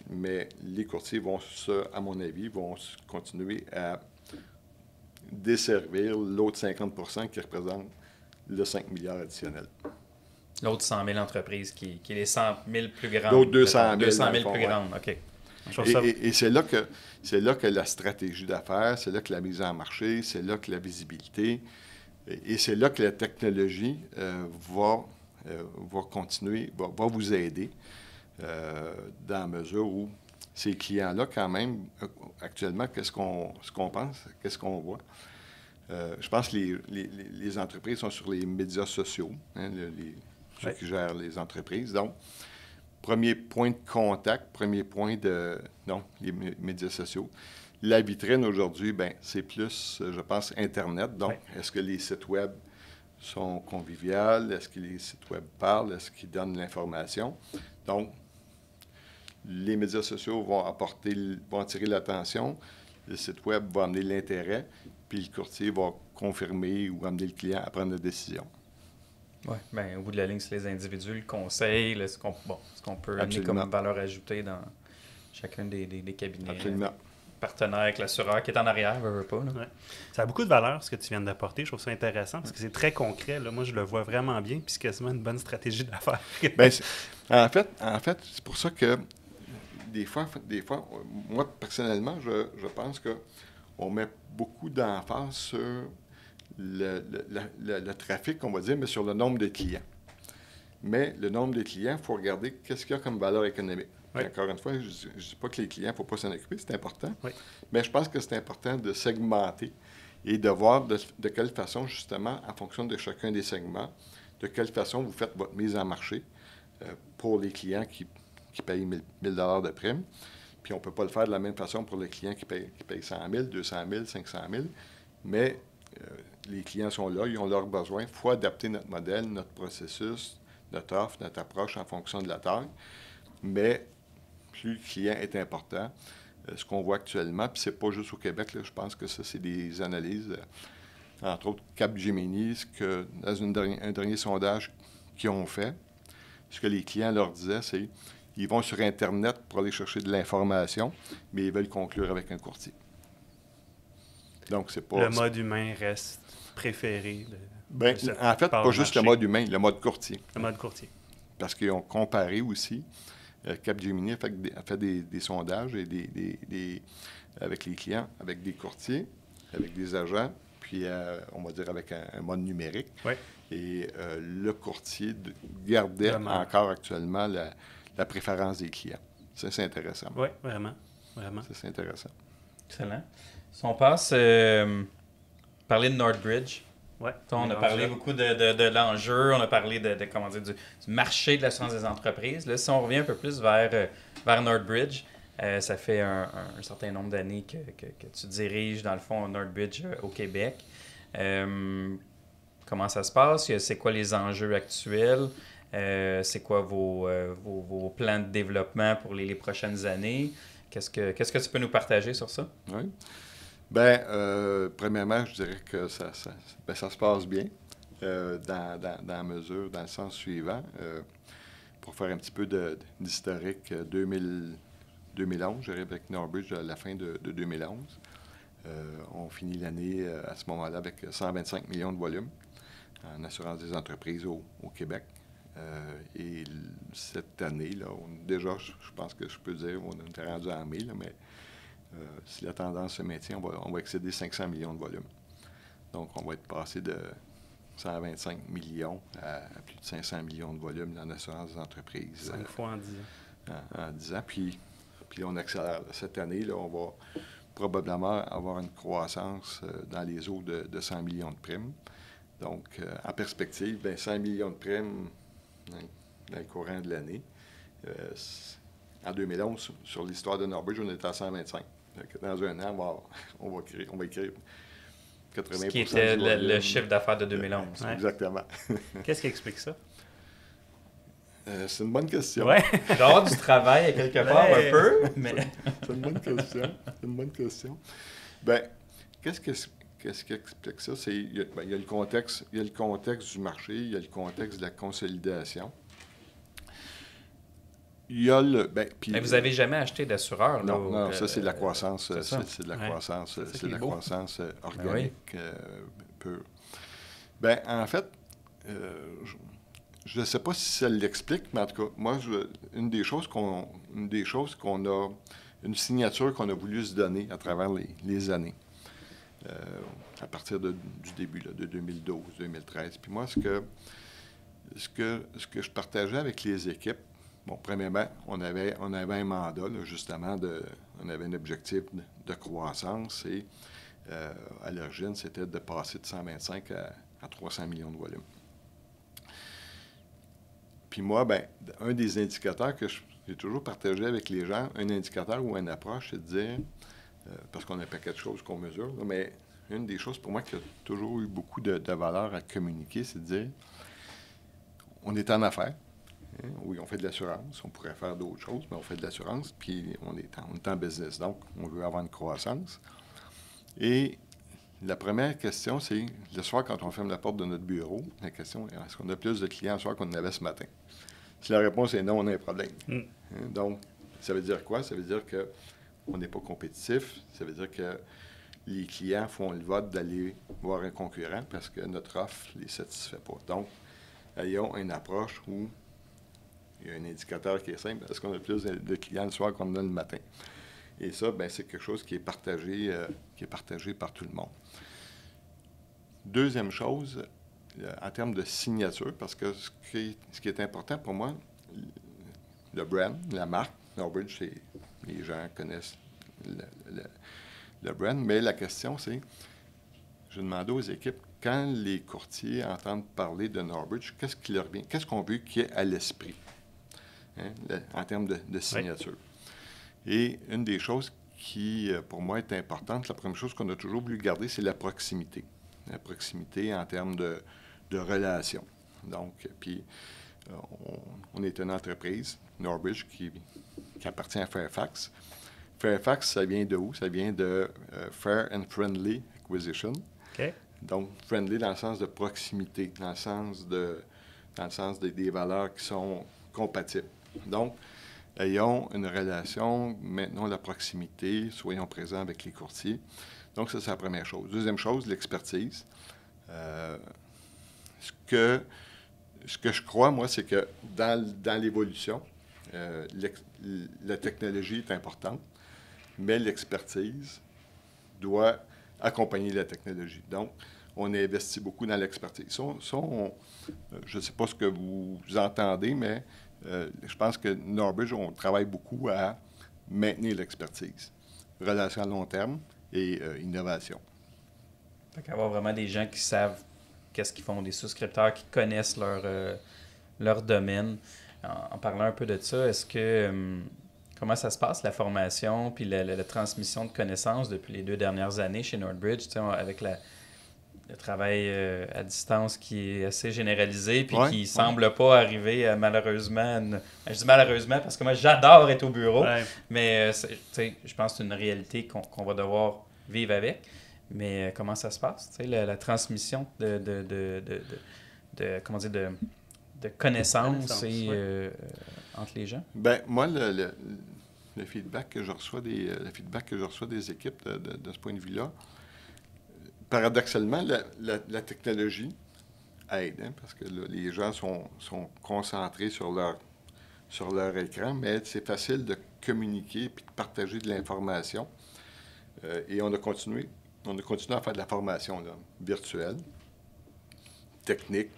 mais les courtiers vont, à mon avis, vont continuer à desservir l'autre 50 % qui représente le 5 milliards additionnel. L'autre 100 000 entreprises qui est les 100 000 plus grandes. L'autre 200 000. 200 000 plus grandes, OK. Et c'est là que la stratégie d'affaires, c'est là que la mise en marché, c'est là que la visibilité, et c'est là que la technologie va continuer, va vous aider. dans la mesure où ces clients-là, quand même, actuellement, qu'est-ce qu'on pense, qu'est-ce qu'on voit? Je pense que les entreprises sont sur les médias sociaux, hein, ceux qui gèrent les entreprises. Donc, premier point de contact, premier point les médias sociaux. La vitrine aujourd'hui, bien, c'est plus, je pense, Internet. Donc, est-ce que les sites Web sont conviviaux? Est-ce que les sites Web parlent? Est-ce qu'ils donnent l'information? Donc, les médias sociaux vont attirer l'attention. Le site Web va amener l'intérêt, puis le courtier va confirmer ou amener le client à prendre la décision. Oui, bien, au bout de la ligne, c'est les individus, le conseil, ce qu'on peut amener comme valeur ajoutée dans chacun des cabinets. Absolument. Partenaire avec l'assureur qui est en arrière, veut pas. Ouais. Ça a beaucoup de valeur, ce que tu viens d'apporter. Je trouve ça intéressant parce que c'est très concret. Là. Moi, je le vois vraiment bien, puis c'est quasiment une bonne stratégie d'affaires. Bien, en fait, c'est pour ça que des fois, moi, personnellement, je pense qu'on met beaucoup d'emphase sur le trafic, on va dire, mais sur le nombre de clients. Mais le nombre de clients, il faut regarder qu'est-ce qu'il y a comme valeur économique. Oui. Encore une fois, je ne dis pas que les clients, il ne faut pas s'en occuper, c'est important. Oui. Mais je pense que c'est important de segmenter et de voir de quelle façon, justement, en fonction de chacun des segments, de quelle façon vous faites votre mise en marché pour les clients qui payent 1 000 $ de prime. Puis on ne peut pas le faire de la même façon pour les clients qui payent 100 000, 200 000, 500 000. Mais les clients sont là, ils ont leurs besoins. Il faut adapter notre modèle, notre processus, notre offre, notre approche en fonction de la taille. Mais plus le client est important, ce qu'on voit actuellement, puis c'est pas juste au Québec, là, je pense que ça, c'est des analyses, entre autres Capgemini, dans un dernier sondage qu'ils ont fait, ce que les clients leur disaient, c'est qu'ils vont sur Internet pour aller chercher de l'information, mais ils veulent conclure avec un courtier. Donc, c'est pas... Le mode humain reste préféré. En fait, pas juste le mode humain, le mode courtier. Le mode courtier. Parce qu'ils ont comparé aussi. Capgemini a fait des sondages avec les clients, avec des courtiers, avec des agents, puis on va dire avec un mode numérique. Oui. Et le courtier gardait encore actuellement la préférence des clients. Ça, c'est intéressant. Oui, vraiment. Vraiment. Ça, c'est intéressant. Excellent. Si on passe parler de Northbridge. Ouais, on a parlé beaucoup de l'enjeu, on a parlé du marché de l'assurance des entreprises. Là, si on revient un peu plus vers Northbridge, ça fait un certain nombre d'années que tu diriges, dans le fond, Northbridge au Québec. Comment ça se passe? C'est quoi les enjeux actuels? C'est quoi vos plans de développement pour les prochaines années? Qu'est-ce que tu peux nous partager sur ça? Oui. Bien, premièrement, je dirais que ça se passe bien dans la mesure, dans le sens suivant. Pour faire un petit peu d'historique, 2011, j'arrive avec Northbridge à la fin de 2011. On finit l'année à ce moment-là avec 125 millions de volume en assurance des entreprises au Québec. Et cette année-là, déjà, je pense que je peux dire, on est rendu en mai, là, mais si la tendance se maintient, on va excéder 500 millions de volume. Donc, on va être passé de 125 millions à plus de 500 millions de volume dans l'assurance des entreprises. 5 fois en 10 ans. En 10 ans. Puis on accélère. Cette année, là, on va probablement avoir une croissance dans les eaux de 100 millions de primes. Donc, en perspective, 100 millions de primes dans le courant de l'année. En 2011, sur l'histoire de Northbridge, on était à 125. Donc, dans un an, on va écrire 80 Ce qui était le chiffre d'affaires de 2011. Ouais. Exactement. Qu'est-ce qui explique ça? C'est une bonne question. Ouais. Il doit y avoir du travail à quelque part un peu, mais... C'est une bonne question. C'est une bonne question. Bien, qu'est-ce qui explique ça? Il y a le contexte du marché, il y a le contexte de la consolidation. Il y a le... Mais vous n'avez jamais acheté d'assureur, là? Non, ça, c'est de la croissance. C'est de la croissance, croissance organique pure. Bien, en fait, je ne sais pas si ça l'explique, mais en tout cas, moi, une signature qu'on a voulu se donner à travers les années, à partir du début, là, de 2012, 2013. Puis moi, ce que je partageais avec les équipes, Bon, premièrement, on avait un mandat, là, justement, on avait un objectif de croissance et à l'origine, c'était de passer de 125 à 300 millions de volume. Puis moi, bien, un des indicateurs que j'ai toujours partagé avec les gens, un indicateur ou une approche, c'est de dire, parce qu'on a un paquet de choses qu'on mesure, là, mais une des choses pour moi qui a toujours eu beaucoup de valeur à communiquer, c'est de dire, on est en affaires. Hein, oui, on fait de l'assurance. On pourrait faire d'autres choses, mais on fait de l'assurance, puis on est en business. Donc, on veut avoir une croissance. Et la première question, c'est, le soir, quand on ferme la porte de notre bureau, la question est, est-ce qu'on a plus de clients ce soir qu'on en avait ce matin? Si la réponse est non, on a un problème. Hein, donc, ça veut dire quoi? Ça veut dire qu'on n'est pas compétitif. Ça veut dire que les clients font le vote d'aller voir un concurrent parce que notre offre ne les satisfait pas. Donc, ayons une approche où il y a un indicateur qui est simple. Est-ce qu'on a plus de clients le soir qu'on en a le matin? Et ça, bien, c'est quelque chose qui est partagé par tout le monde. Deuxième chose, en termes de signature, parce que ce qui est important pour moi, le brand, la marque, Norbridge, les gens connaissent le brand, mais la question, c'est, je demandais aux équipes, quand les courtiers entendent parler de Norbridge, qu'est-ce qui leur vient? Qu'est-ce qu'on veut qu'il y ait à l'esprit? Hein, en termes de signature. Oui. Et une des choses qui, pour moi, est importante, la première chose qu'on a toujours voulu garder, c'est la proximité. La proximité en termes de relations. Donc, puis, on est une entreprise, Norbridge, qui appartient à Fairfax. Fairfax, ça vient de où? Ça vient de Fair and Friendly Acquisition. Okay. Donc, friendly dans le sens de proximité, dans le sens des valeurs qui sont compatibles. Donc, ayons une relation, maintenons la proximité, soyons présents avec les courtiers. Donc, ça, c'est la première chose. Deuxième chose, l'expertise. Ce que je crois, moi, c'est que dans l'évolution, la technologie est importante, mais l'expertise doit accompagner la technologie. Donc, on investit beaucoup dans l'expertise. Je ne sais pas ce que vous entendez, mais je pense que Norbridge, on travaille beaucoup à maintenir l'expertise. Relation à long terme et innovation. Il faut avoir vraiment des gens qui savent qu'est-ce qu'ils font, des souscripteurs qui connaissent leur domaine. En parlant un peu de ça, est-ce que comment ça se passe, la formation puis la transmission de connaissances depuis les 2 dernières années chez Norbridge, avec le travail à distance qui est assez généralisé puis qui semble pas arriver malheureusement. Je dis malheureusement parce que moi, j'adore être au bureau, mais je pense que c'est une réalité qu'on va devoir vivre avec. Mais comment ça se passe, la transmission de connaissances entre les gens? Bien, moi, le feedback que je reçois des équipes de ce point de vue-là, paradoxalement, la technologie aide, hein, parce que là, les gens sont concentrés sur leur écran, mais c'est facile de communiquer et de partager de l'information. Et on a continué à faire de la formation là, virtuelle, technique,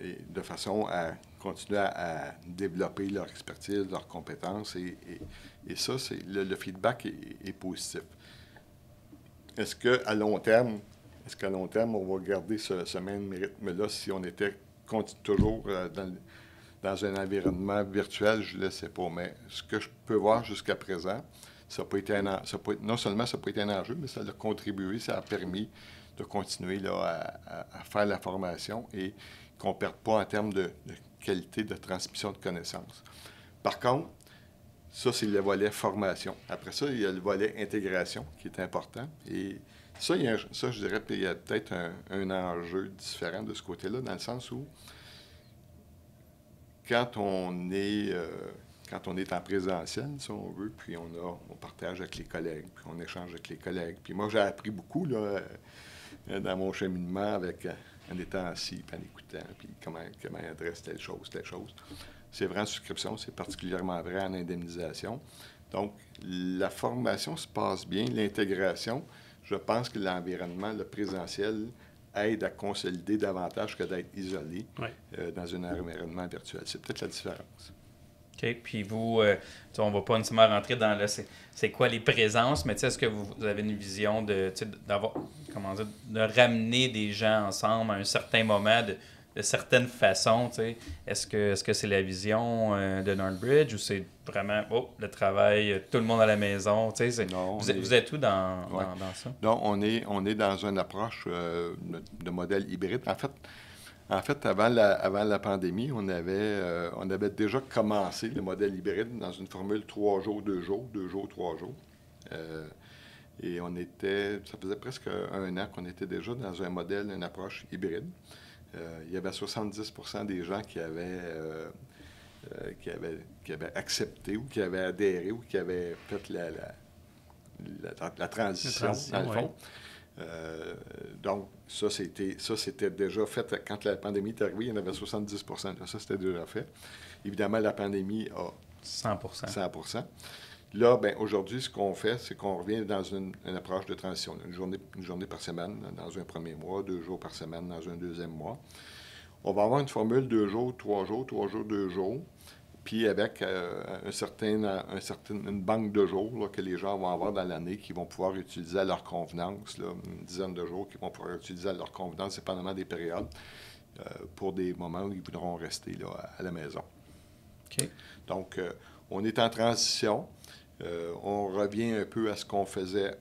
et de façon à continuer à développer leur expertise, leurs compétences. Et ça, le feedback est positif. Est-ce qu'à long terme, on va garder ce même rythme-là si on était toujours dans un environnement virtuel? Je ne le sais pas. Mais ce que je peux voir jusqu'à présent, non seulement ça n'a pas été un enjeu, mais ça a contribué, ça a permis de continuer là, à faire la formation et qu'on ne perde pas en termes de qualité de transmission de connaissances. Par contre, ça, c'est le volet formation. Après ça, il y a le volet intégration qui est important. Et ça, je dirais qu'il y a peut-être un enjeu différent de ce côté-là, dans le sens où quand on est en présentiel, si on veut, puis on partage avec les collègues, puis on échange avec les collègues. Puis moi, j'ai appris beaucoup là, dans mon cheminement en étant assis, puis en écoutant, puis comment adresse telle chose. C'est vrai en souscription, c'est particulièrement vrai en indemnisation. Donc, la formation se passe bien, l'intégration, je pense que l'environnement, le présentiel, aide à consolider davantage que d'être isolé dans un environnement virtuel. C'est peut-être la différence. OK. Puis vous, on ne va pas nécessairement rentrer dans c'est quoi les présences, mais est-ce que vous avez une vision d'avoir, comment dire, de ramener des gens ensemble à un certain moment de certaines façons, Est-ce que c'est la vision de Northbridge ou c'est vraiment le travail, tout le monde à la maison, Non, vous êtes où dans ça? Non, on est dans une approche de modèle hybride. En fait, avant la pandémie, on avait déjà commencé le modèle hybride dans une formule 3 jours, 2 jours, 2 jours, 3 jours. Et ça faisait presque un an qu'on était déjà dans un modèle, une approche hybride. Il y avait 70% des gens qui avaient accepté ou qui avaient adhéré ou qui avaient fait la transition, dans le fond. Donc, ça, c'était déjà fait. Quand la pandémie est arrivée, il y en avait 70%. Ça, c'était déjà fait. Évidemment, la pandémie a 100%. Là, aujourd'hui, ce qu'on fait, c'est qu'on revient dans une approche de transition. Une journée par semaine dans un premier mois, 2 jours par semaine dans un deuxième mois. On va avoir une formule 2 jours, 3 jours, 3 jours, 2 jours, puis avec une banque de jours là, que les gens vont avoir dans l'année qui vont pouvoir utiliser à leur convenance, là, une dizaine de jours qu'ils vont pouvoir utiliser à leur convenance, dépendamment des périodes, pour des moments où ils voudront rester là, à la maison. OK. Donc, on est en transition. On revient un peu à ce qu'on faisait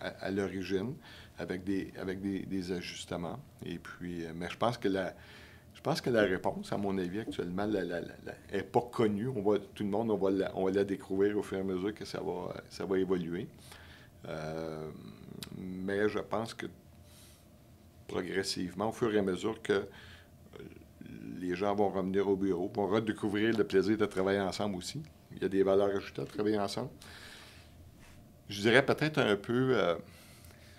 à l'origine, avec des ajustements. Et puis, mais je pense que la réponse, à mon avis, actuellement, n'est pas connue. Tout le monde, on va la découvrir au fur et à mesure que ça va évoluer. Mais je pense que progressivement, au fur et à mesure que les gens vont revenir au bureau, vont redécouvrir le plaisir de travailler ensemble aussi. Il y a des valeurs ajoutées à travailler ensemble. Je dirais peut-être un peu...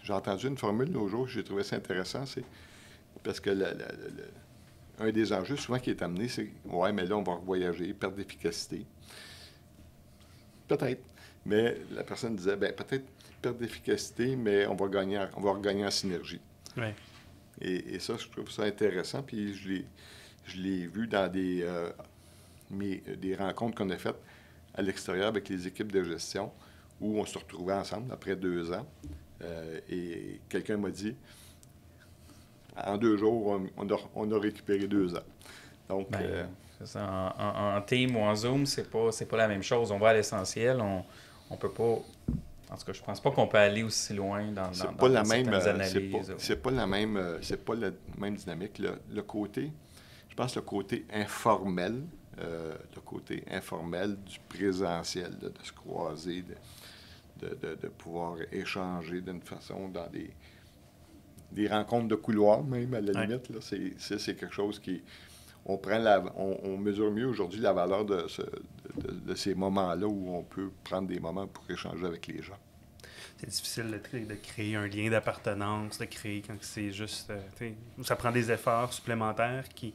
j'ai entendu une formule l'autre jour, j'ai trouvé ça intéressant, c'est parce que un des enjeux souvent qui est amené, c'est « Ouais, mais là, on va voyager, perte d'efficacité. » Peut-être. Mais la personne disait « Bien, peut-être perte d'efficacité, mais on va regagner en synergie. » Ouais. Et ça, je trouve ça intéressant. Puis je l'ai vu dans des rencontres qu'on a faites à l'extérieur avec les équipes de gestion où on se retrouvait ensemble après 2 ans. Et quelqu'un m'a dit, en 2 jours, on a récupéré 2 ans. Donc, en team ou en Zoom, c'est pas la même chose. On va à l'essentiel. On peut pas... En tout cas, je pense pas qu'on peut aller aussi loin dans certaines analyses. C'est pas la même dynamique. Le côté informel, du présentiel, de se croiser, de pouvoir échanger d'une façon dans des rencontres de couloir, même, à la limite. Là, c'est quelque chose qui... On mesure mieux aujourd'hui la valeur de ces moments-là où on peut prendre des moments pour échanger avec les gens. C'est difficile de créer un lien d'appartenance, de créer quand c'est juste... ça prend des efforts supplémentaires qui,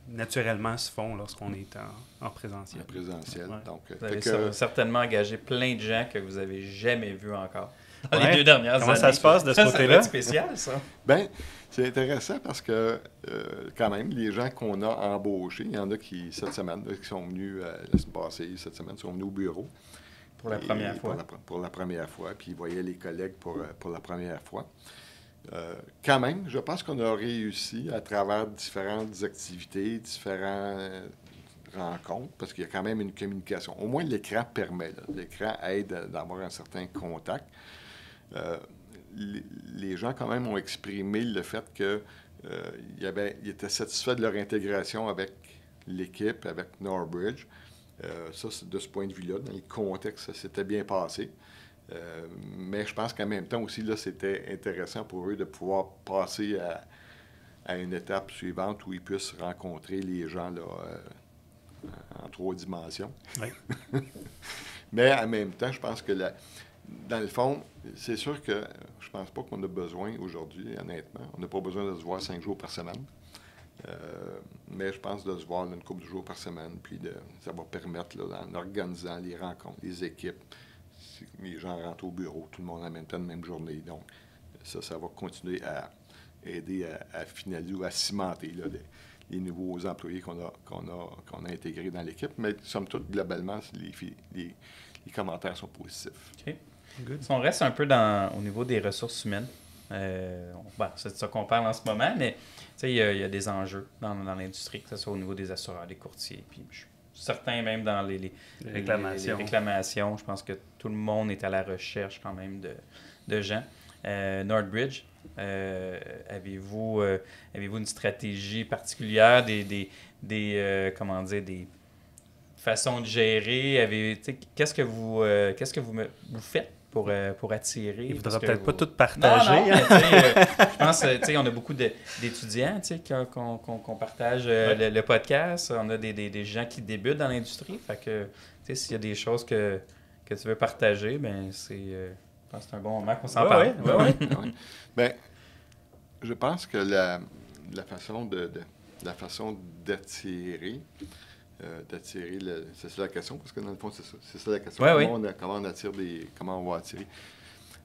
naturellement, se font lorsqu'on est en présentiel. En présentiel, ouais. Donc... Vous avez certainement engagé plein de gens que vous n'avez jamais vus encore dans les 2 dernières années. Comment ça se passe de ce côté-là? Ça va être spécial, ça. Bien, c'est intéressant parce que, quand même, les gens qu'on a embauchés, il y en a qui, cette semaine, qui sont venus, la semaine passée, cette semaine, sont venus au bureau. Pour la première fois. Pour la première fois, puis ils voyaient les collègues pour la première fois. Quand même, je pense qu'on a réussi à travers différentes activités, différentes rencontres, parce qu'il y a quand même une communication. Au moins, l'écran permet. L'écran aide d'avoir un certain contact. Les gens, quand même, ont exprimé le fait qu'ils étaient satisfaits de leur intégration avec l'équipe, avec Northbridge. Ça, de ce point de vue-là, dans le contexte, ça s'était bien passé. Mais je pense qu'en même temps aussi, là, c'était intéressant pour eux de pouvoir passer à une étape suivante où ils puissent rencontrer les gens là, en 3 dimensions. Oui. Mais en même temps, je pense que dans le fond, c'est sûr que je pense pas qu'on a besoin aujourd'hui, honnêtement. On n'a pas besoin de se voir 5 jours par semaine. Mais je pense de se voir une couple de jours par semaine, puis ça va permettre, là, en organisant les rencontres, les équipes, si les gens rentrent au bureau, tout le monde en même temps, la même journée. Donc, ça va continuer à aider à finaliser ou à cimenter là, les nouveaux employés qu'on a intégrés dans l'équipe. Mais somme toute, globalement, les commentaires sont positifs. OK. Good. Si on reste un peu au niveau des ressources humaines, c'est de ça qu'on parle en ce moment, mais il y a des enjeux dans l'industrie, que ce soit au niveau des assureurs, des courtiers, puis je suis certain même dans les réclamations. Je pense que tout le monde est à la recherche quand même de gens. Northbridge, avez-vous une stratégie particulière, des façons de gérer? Qu'est-ce que vous faites pour attirer? Il ne faudra peut-être pas tout partager. Non, je pense on a beaucoup d'étudiants qu'on partage le podcast. On a des gens qui débutent dans l'industrie. Fait que s'il y a des choses que tu veux partager, ben je pense que c'est un bon moment qu'on s'en parle. Oui. Bien, je pense que la façon d'attirer, c'est ça la question, parce que dans le fond, c'est ça la question. Comment on va attirer?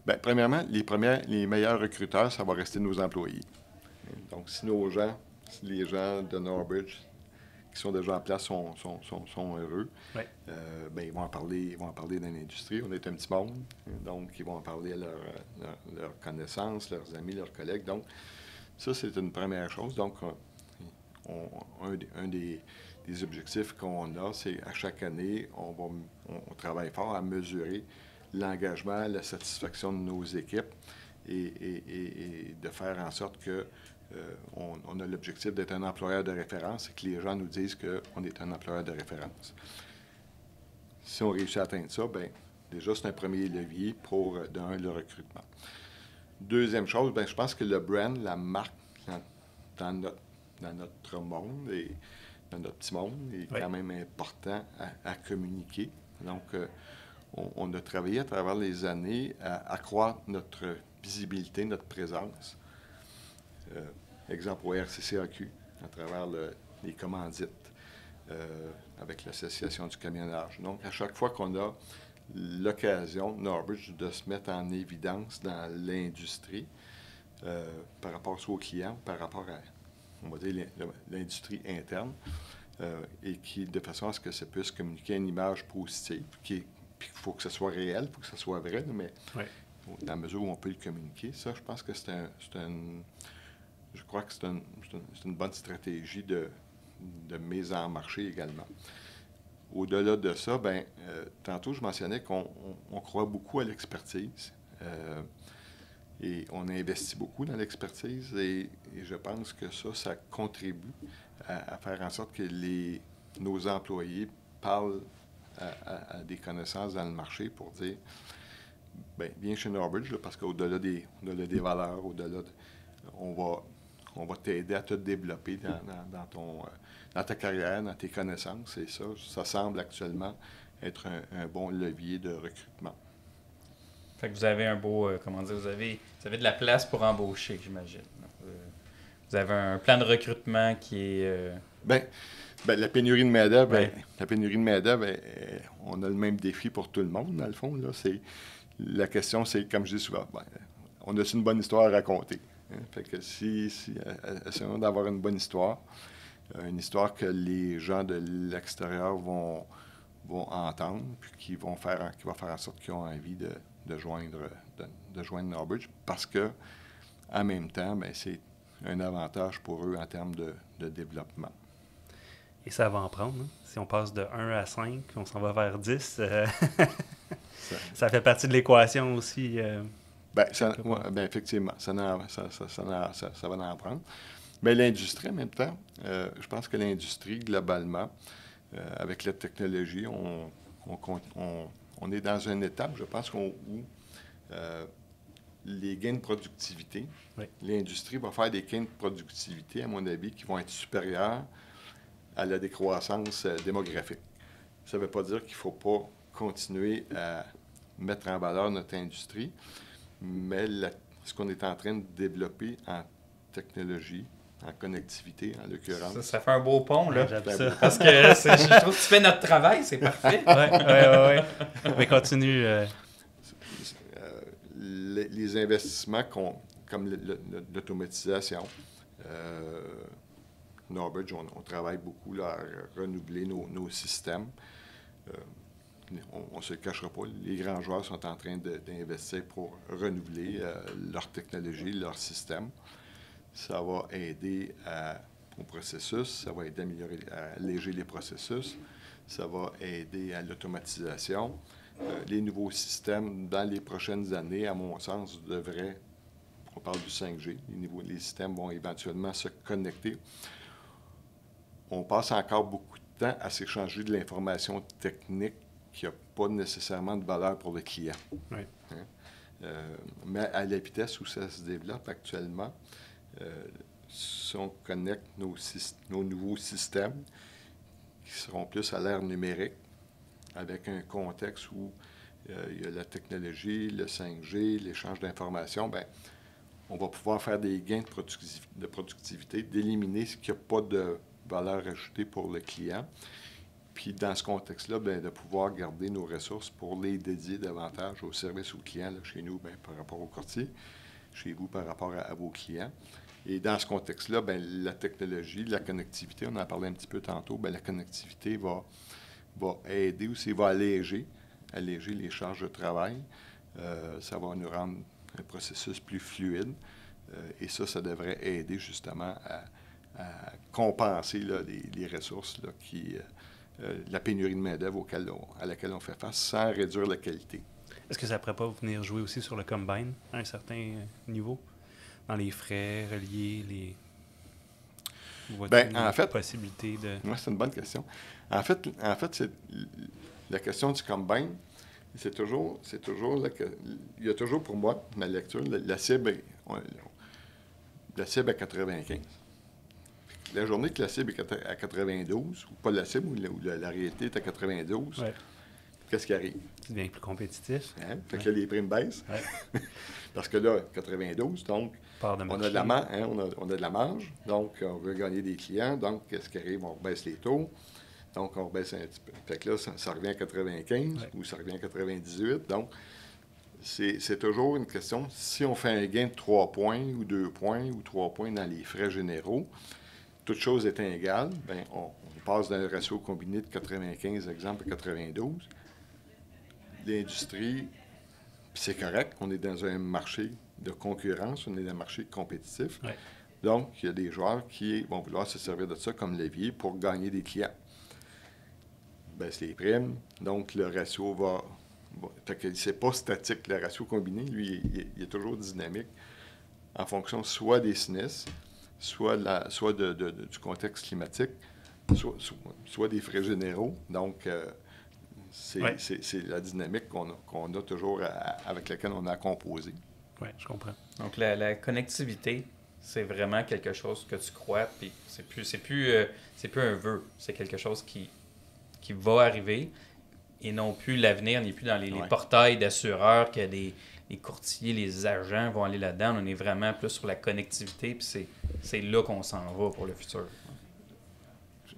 Bien, premièrement, les meilleurs recruteurs, ça va rester nos employés. Donc, si les gens de Northbridge qui sont déjà en place sont heureux, ils vont en parler dans l'industrie. On est un petit monde, donc ils vont en parler à leurs connaissances, leurs amis, leurs collègues. Donc, ça, c'est une première chose. Donc, un des objectifs qu'on a, c'est à chaque année, on travaille fort à mesurer l'engagement, la satisfaction de nos équipes et de faire en sorte que on a l'objectif d'être un employeur de référence et que les gens nous disent qu'on est un employeur de référence. Si on réussit à atteindre ça, bien, déjà, c'est un premier levier pour, le recrutement. Deuxième chose, bien, je pense que le brand, la marque, dans notre monde et dans notre petit monde, est quand même important à communiquer. Donc, on a travaillé à travers les années à accroître notre visibilité, notre présence. Exemple au RCCAQ, à travers les commandites, avec l'Association du camionnage. Donc, à chaque fois qu'on a l'occasion, Northbridge, de se mettre en évidence dans l'industrie, par rapport soit aux clients, par rapport à, on va dire, l'industrie interne, et de façon à ce que ça puisse communiquer une image positive, puis il faut que ce soit réel, il faut que ce soit vrai, mais dans la mesure où on peut le communiquer, ça, je pense que je crois que c'est une bonne stratégie de mise en marché également. Au-delà de ça, tantôt, je mentionnais qu'on croit beaucoup à l'expertise et on investit beaucoup dans l'expertise et je pense que ça contribue à faire en sorte que nos employés parlent à des connaissances dans le marché pour dire, viens chez Northbridge, là, parce qu'au-delà des valeurs, on va t'aider à te développer dans ta carrière, dans tes connaissances. Et ça semble actuellement être un bon levier de recrutement. Fait que vous avez vous avez de la place pour embaucher, j'imagine. Vous avez un plan de recrutement qui est... la pénurie de main-d'œuvre, on a le même défi pour tout le monde, dans le fond. Là. La question, c'est, comme je dis souvent, on a une bonne histoire à raconter. Hein? Fait que essayons d'avoir une bonne histoire, une histoire que les gens de l'extérieur vont entendre, puis qui va faire en sorte qu'ils ont envie de joindre Northbridge, parce que en même temps, c'est un avantage pour eux en termes de développement. Et ça va en prendre. Hein? Si on passe de 1 à 5, on s'en va vers 10. Ça fait partie de l'équation aussi. Effectivement, ça va en prendre. Mais l'industrie, en même temps, je pense que l'industrie, globalement, avec la technologie, on est dans une étape, je pense, où les gains de productivité, l'industrie va faire des gains de productivité, à mon avis, qui vont être supérieurs à la décroissance démographique. Ça ne veut pas dire qu'il ne faut pas continuer à mettre en valeur notre industrie, mais ce qu'on est en train de développer en technologie, en connectivité, en l'occurrence. Ça fait un beau pont, là. Parce que je trouve que tu fais notre travail, c'est parfait. Oui. Mais continue. Les investissements comme l'automatisation, Norbridge, on travaille beaucoup là, à renouveler nos systèmes. On ne se le cachera pas, les grands joueurs sont en train d'investir pour renouveler leur technologie, leur système. Ça va aider au processus, ça va aider à alléger les processus, ça va aider à l'automatisation. Les nouveaux systèmes, dans les prochaines années, à mon sens, devraient, on parle du 5G, les systèmes vont éventuellement se connecter. On passe encore beaucoup de temps à s'échanger de l'information technique qui n'a pas nécessairement de valeur pour le client. Oui. Hein? Mais à la vitesse où ça se développe actuellement, si on connecte nos nouveaux systèmes, qui seront plus à l'ère numérique, avec un contexte où il y a la technologie, le 5G, l'échange d'informations, bien, on va pouvoir faire des gains de productivité, d'éliminer ce qui n'a pas de valeur ajoutée pour le client. Puis, dans ce contexte-là, bien, de pouvoir garder nos ressources pour les dédier davantage au service aux clients, là, chez nous, bien, par rapport aux courtiers, chez vous, par rapport à vos clients. Et dans ce contexte-là, bien, la technologie, la connectivité, on en parlait un petit peu tantôt, bien, la connectivité va aider aussi, va alléger les charges de travail. Ça va nous rendre un processus plus fluide. Et ça devrait aider justement à compenser là, les ressources là, la pénurie de main-d'œuvre à laquelle on fait face sans réduire la qualité. Est-ce que ça ne pourrait pas venir jouer aussi sur le combine à un certain niveau? Dans les frais reliés, en fait, possibilités de... Oui, c'est une bonne question. En fait c'est la question du combine, c'est toujours il y a toujours pour moi, ma lecture, la cible est 95. La journée que la cible est à 92, ou pas la cible, ou la réalité est à 92, ouais. Qu'est-ce qui arrive? Tu deviens plus compétitif. Hein? Fait que là, les primes baissent. Ouais. Parce que là, 92, donc, on a de la marge, donc on veut gagner des clients, donc qu'est-ce qui arrive? On baisse les taux, donc on baisse un petit peu. Fait que là, ça revient à 95, ouais. Ou ça revient à 98, donc c'est toujours une question, si on fait un gain de 3 points, ou 2 points, ou 3 points dans les frais généraux, toutes choses étant égales, bien, on passe d'un ratio combiné de 95, exemple, à 92. L'industrie, c'est correct, on est dans un marché de concurrence, on est dans un marché compétitif. Ouais. Donc, il y a des joueurs qui vont vouloir se servir de ça comme levier pour gagner des clients. Baisse les primes, donc le ratio va... Fait que c'est pas statique, le ratio combiné, lui, il est toujours dynamique en fonction soit des sinistres, soit du contexte climatique, soit des frais généraux. Donc, c'est la dynamique qu'on a toujours avec laquelle on a composé. Oui, je comprends. Donc, la connectivité, c'est vraiment quelque chose que tu crois, puis c'est plus un vœu, c'est quelque chose qui va arriver, et non plus l'avenir n'est plus dans les portails d'assureurs que les courtiers, les agents vont aller là-dedans. On est vraiment plus sur la connectivité, puis c'est là qu'on s'en va pour le futur.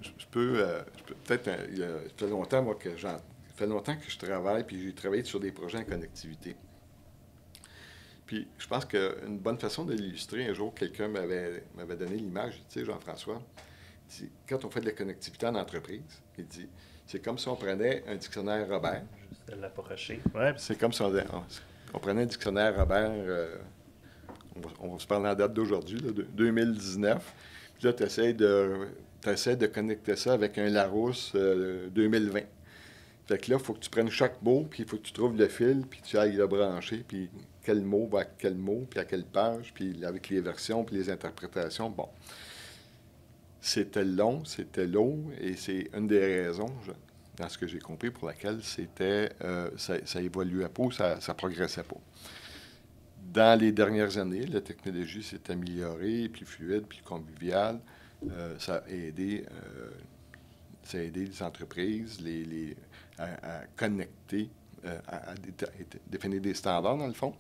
Je peux peut-être, ça fait longtemps, moi, ça fait longtemps que je travaille, puis j'ai travaillé sur des projets en connectivité. Puis je pense qu'une bonne façon de l'illustrer, un jour, quelqu'un m'avait donné l'image, tu sais, Jean-François, quand on fait de la connectivité en entreprise, il dit, c'est comme si on prenait un dictionnaire Robert. Juste de l'approcher. Ouais. C'est comme si on prenait un dictionnaire Robert, on va se parler en date d'aujourd'hui, là, de 2019, puis là, tu essaies de connecter ça avec un Larousse 2020. Fait que là, il faut que tu prennes chaque mot, puis il faut que tu trouves le fil, puis tu ailles le brancher, puis quel mot va à quel mot, puis à quelle page, puis avec les versions, puis les interprétations. Bon. C'était long, c'était lourd, et c'est une des raisons, dans ce que j'ai compris, pour laquelle ça évoluait pas, ça progressait pas. Dans les dernières années, la technologie s'est améliorée, plus fluide, plus conviviale. Ça a aidé les entreprises à connecter, à définir des standards, dans le fond.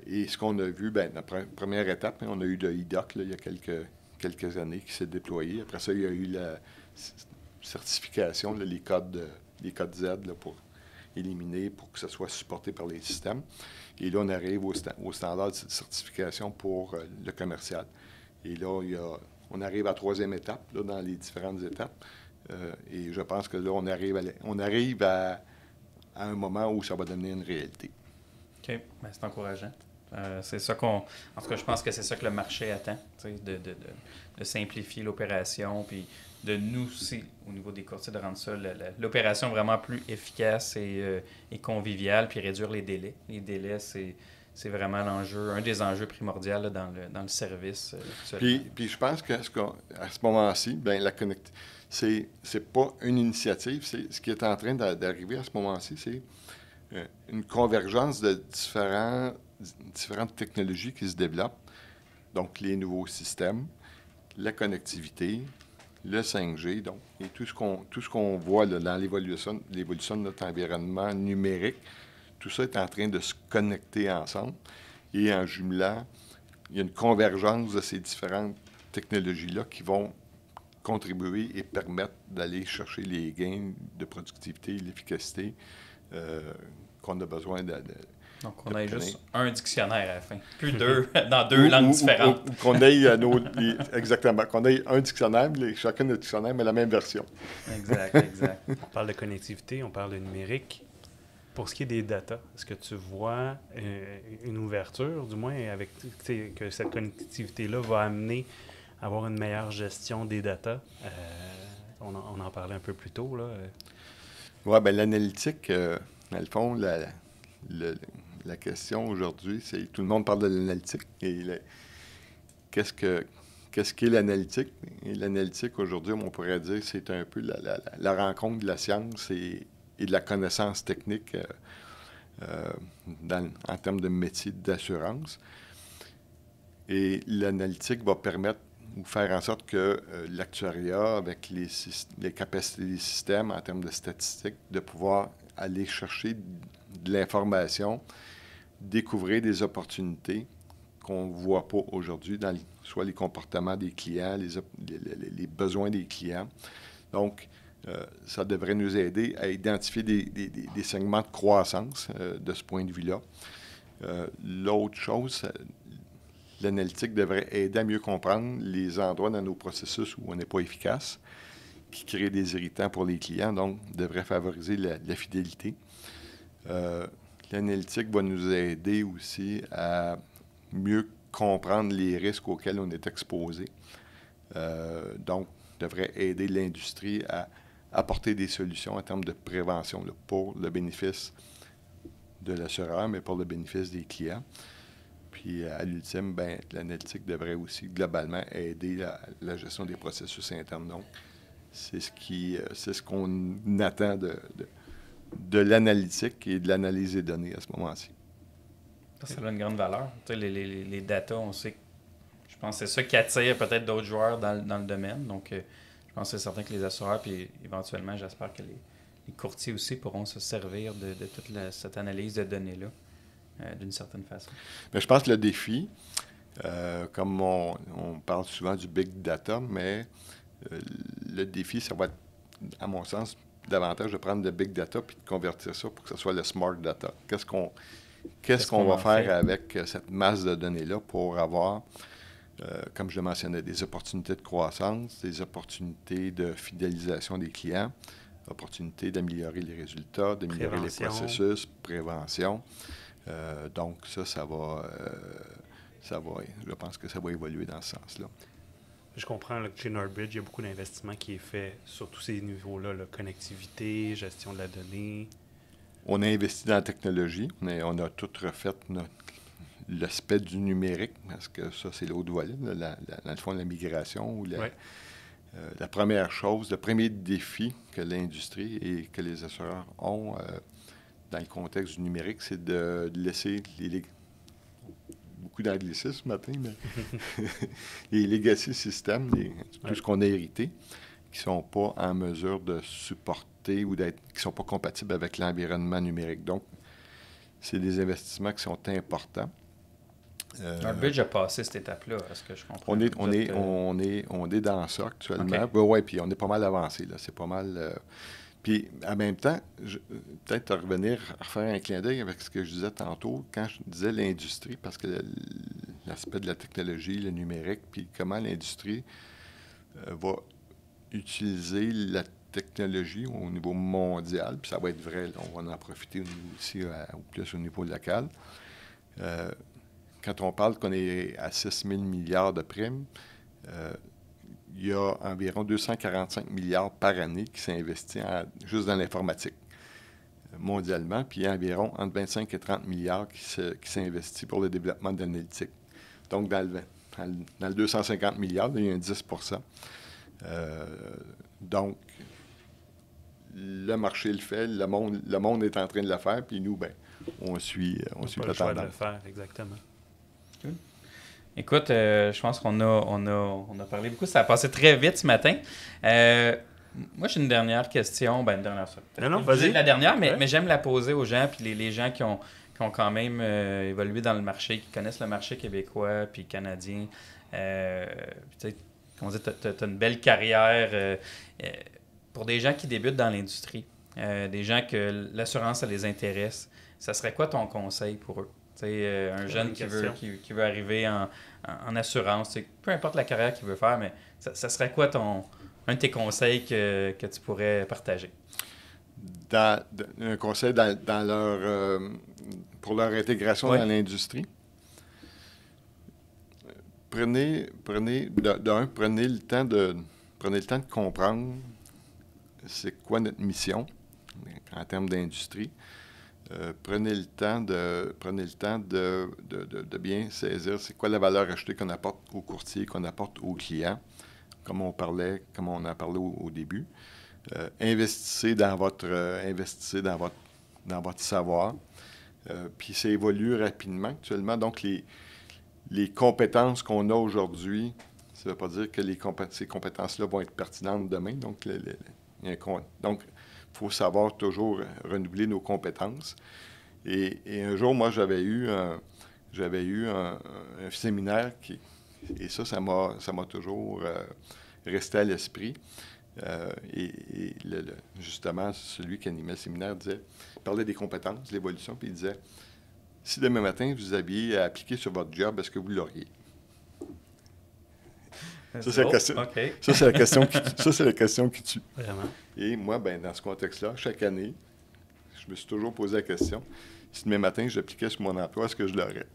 Et ce qu'on a vu, bien, la première étape, on a eu le IDOC, là, il y a quelques années, qui s'est déployé. Après ça, il y a eu la certification, là, les codes Z là, pour éliminer, pour que ça soit supporté par les systèmes. Et là, on arrive au standard de certification pour le commercial. Et là, on arrive à la troisième étape, là, dans les différentes étapes. Et je pense que là, on arrive à un moment où ça va devenir une réalité. OK. Bien, c'est encourageant. C'est ça en tout cas, je pense que c'est ça que le marché attend, de simplifier l'opération, puis de nous aussi, au niveau des courtiers, de rendre ça l'opération vraiment plus efficace et conviviale, puis réduire les délais. Les délais, c'est vraiment l'enjeu, un des enjeux primordiaux là, dans le service. Puis je pense qu'à ce moment-ci, bien, c'est pas une initiative, c'est ce qui est en train d'arriver à ce moment-ci, c'est une convergence de différentes technologies qui se développent. Donc, les nouveaux systèmes, la connectivité, le 5G, donc, et tout ce qu'on voit là, dans l'évolution de notre environnement numérique, tout ça est en train de se connecter ensemble. Et en jumelant, il y a une convergence de ces différentes technologies-là qui vont contribuer et permettre d'aller chercher les gains de productivité et l'efficacité qu'on a besoin de donc, on a juste un dictionnaire à la fin, plus deux, dans deux langues différentes. Ou qu'on ait exactement, qu'on ait un dictionnaire, chacun de dictionnaires, mais la même version. Exact. On parle de connectivité, on parle de numérique. Pour ce qui est des data, est-ce que tu vois une ouverture, du moins, avec que cette connectivité-là va amener à avoir une meilleure gestion des data? On en parlait un peu plus tôt, là. Oui, bien, l'analytique, dans le fond, la question aujourd'hui, c'est tout le monde parle de l'analytique. Et qu'est-ce qu'est l'analytique? Et l'analytique, aujourd'hui, on pourrait dire, c'est un peu la rencontre de la science et de la connaissance technique en termes de métier d'assurance. Et l'analytique va permettre ou faire en sorte que l'actuariat, avec les capacités des systèmes en termes de statistiques, de pouvoir aller chercher de l'information, découvrir des opportunités qu'on ne voit pas aujourd'hui dans soit les comportements des clients, les besoins des clients. Donc, ça devrait nous aider à identifier des segments de croissance de ce point de vue-là. L'autre chose, l'analytique devrait aider à mieux comprendre les endroits dans nos processus où on n'est pas efficace, qui créent des irritants pour les clients, donc devrait favoriser la fidélité. L'analytique va nous aider aussi à mieux comprendre les risques auxquels on est exposé. Donc, devrait aider l'industrie à apporter des solutions en termes de prévention là, pour le bénéfice de l'assureur, mais pour le bénéfice des clients. Puis, à l'ultime, bien, l'analytique devrait aussi globalement aider la gestion des processus internes. Donc, c'est ce qu'on attend de l'analytique et de l'analyse des données à ce moment-ci. Ça a une grande valeur. Tu sais, les data, on sait que je pense que c'est ça qui attire peut-être d'autres joueurs dans le domaine. Donc, je pense que c'est certain que les assureurs, puis éventuellement, j'espère que les courtiers aussi pourront se servir de toute cette analyse de données-là d'une certaine façon. Mais je pense que le défi, comme on parle souvent du big data, mais le défi, ça va être, à mon sens, davantage de prendre le big data puis de convertir ça pour que ce soit le smart data. Qu'est-ce qu'on va faire avec cette masse de données-là pour avoir, comme je le mentionnais, des opportunités de croissance, des opportunités de fidélisation des clients, opportunités d'améliorer les résultats, d'améliorer les processus, prévention. Donc, ça va, je pense que ça va évoluer dans ce sens-là. Je comprends là, que chez Northbridge, il y a beaucoup d'investissement qui est fait sur tous ces niveaux-là, la connectivité, gestion de la donnée. On a investi dans la technologie. On a tout refait l'aspect du numérique, parce que ça, c'est l'autre volet, dans le fond, la migration. Ou la première chose, le premier défi que l'industrie et que les assureurs ont dans le contexte du numérique, c'est de laisser beaucoup d'anglicisme ce matin, mais les legacy systems, tout ce qu'on a hérité, qui ne sont pas en mesure de supporter ou qui ne sont pas compatibles avec l'environnement numérique. Donc, c'est des investissements qui sont importants. Northbridge a passé cette étape-là, est-ce que je comprends? On est dans ça actuellement. Okay. Oui, puis on est pas mal avancé, là. C'est pas mal... Puis, en même temps, peut-être refaire un clin d'œil avec ce que je disais tantôt, quand je disais l'industrie, parce que l'aspect de la technologie, le numérique, puis comment l'industrie va utiliser la technologie au niveau mondial, puis ça va être vrai, là, on va en profiter aussi plus au niveau local. Quand on parle qu'on est à 6 000 milliards de primes, il y a environ 245 milliards par année qui s'investissent juste dans l'informatique mondialement, puis il y a environ entre 25 et 30 milliards qui s'investissent pour le développement de l'analytique. Donc, dans le 250 milliards, il y a un 10 donc, le marché le fait, le monde est en train de le faire, puis nous, ben, on suit la tendance. Le choix de le faire, exactement. Cool. Écoute, je pense qu'on a parlé beaucoup. Ça a passé très vite ce matin. Moi, j'ai une dernière question. Ben, une dernière, ça. Non, vas-y. La dernière, mais j'aime la poser aux gens, puis les gens qui ont quand même évolué dans le marché, qui connaissent le marché québécois puis canadien. Tu sais, comme on dit, tu as une belle carrière. Pour des gens qui débutent dans l'industrie, des gens que l'assurance, ça les intéresse, ça serait quoi ton conseil pour eux? Un jeune qui veut arriver en assurance, peu importe la carrière qu'il veut faire, mais ça serait quoi un de tes conseils que tu pourrais partager? Un conseil pour leur intégration dans l'industrie. Prenez le temps de comprendre c'est quoi notre mission en termes d'industrie. Prenez le temps de bien saisir c'est quoi la valeur ajoutée qu'on apporte aux courtiers, qu'on apporte aux clients, comme on a parlé au début. Investissez dans votre savoir. Puis ça évolue rapidement actuellement. Donc, les compétences qu'on a aujourd'hui, ça ne veut pas dire que ces compétences-là vont être pertinentes demain. Donc, il faut savoir toujours renouveler nos compétences. Et un jour, moi, j'avais eu un séminaire et ça m'a toujours resté à l'esprit. Justement, celui qui animait le séminaire parlait des compétences, de l'évolution, puis il disait, si demain matin, vous aviez à appliquer sur votre job, est-ce que vous l'auriez? Ça, c'est la question qui tue. Vraiment. Et moi, ben, dans ce contexte-là, chaque année, je me suis toujours posé la question, si demain matin, j'appliquais sur mon emploi, est-ce que je l'aurais?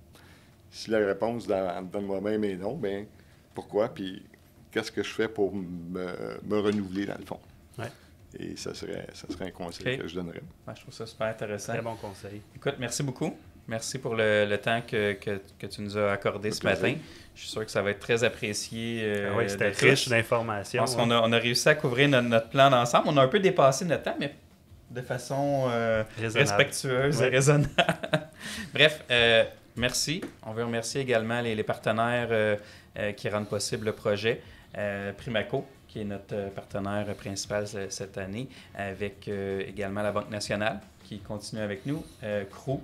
Si la réponse dans moi-même est non, bien, pourquoi? Puis, qu'est-ce que je fais pour me renouveler, dans le fond? Ouais. Et ça serait un conseil que je donnerais. Ouais, je trouve ça super intéressant. Très bon conseil. Écoute, merci beaucoup. Merci pour le temps que tu nous as accordé ce matin. Je suis sûr que ça va être très apprécié. Oui, c'était riche d'informations. Je pense qu'on a réussi à couvrir notre plan d'ensemble. On a un peu dépassé notre temps, mais de façon respectueuse et raisonnable. Bref, merci. On veut remercier également les partenaires qui rendent possible le projet. Primaco, qui est notre partenaire principal cette année, avec également la Banque nationale, qui continue avec nous, Crew,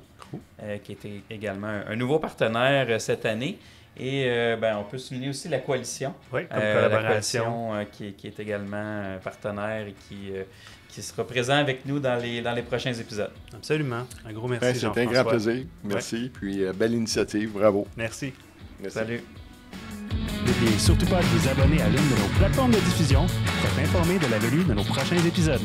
qui était également un nouveau partenaire cette année. Et on peut souligner aussi la Coalition. Oui, comme collaboration. La Coalition qui est également partenaire et qui sera présent avec nous dans les prochains épisodes. Absolument. Un gros merci, Jean-François. C'était un grand plaisir. Merci. Ouais. Puis, belle initiative. Bravo. Merci. Salut. N'oubliez surtout pas de vous abonner à l'une de nos plateformes de diffusion pour être informé de la venue de nos prochains épisodes.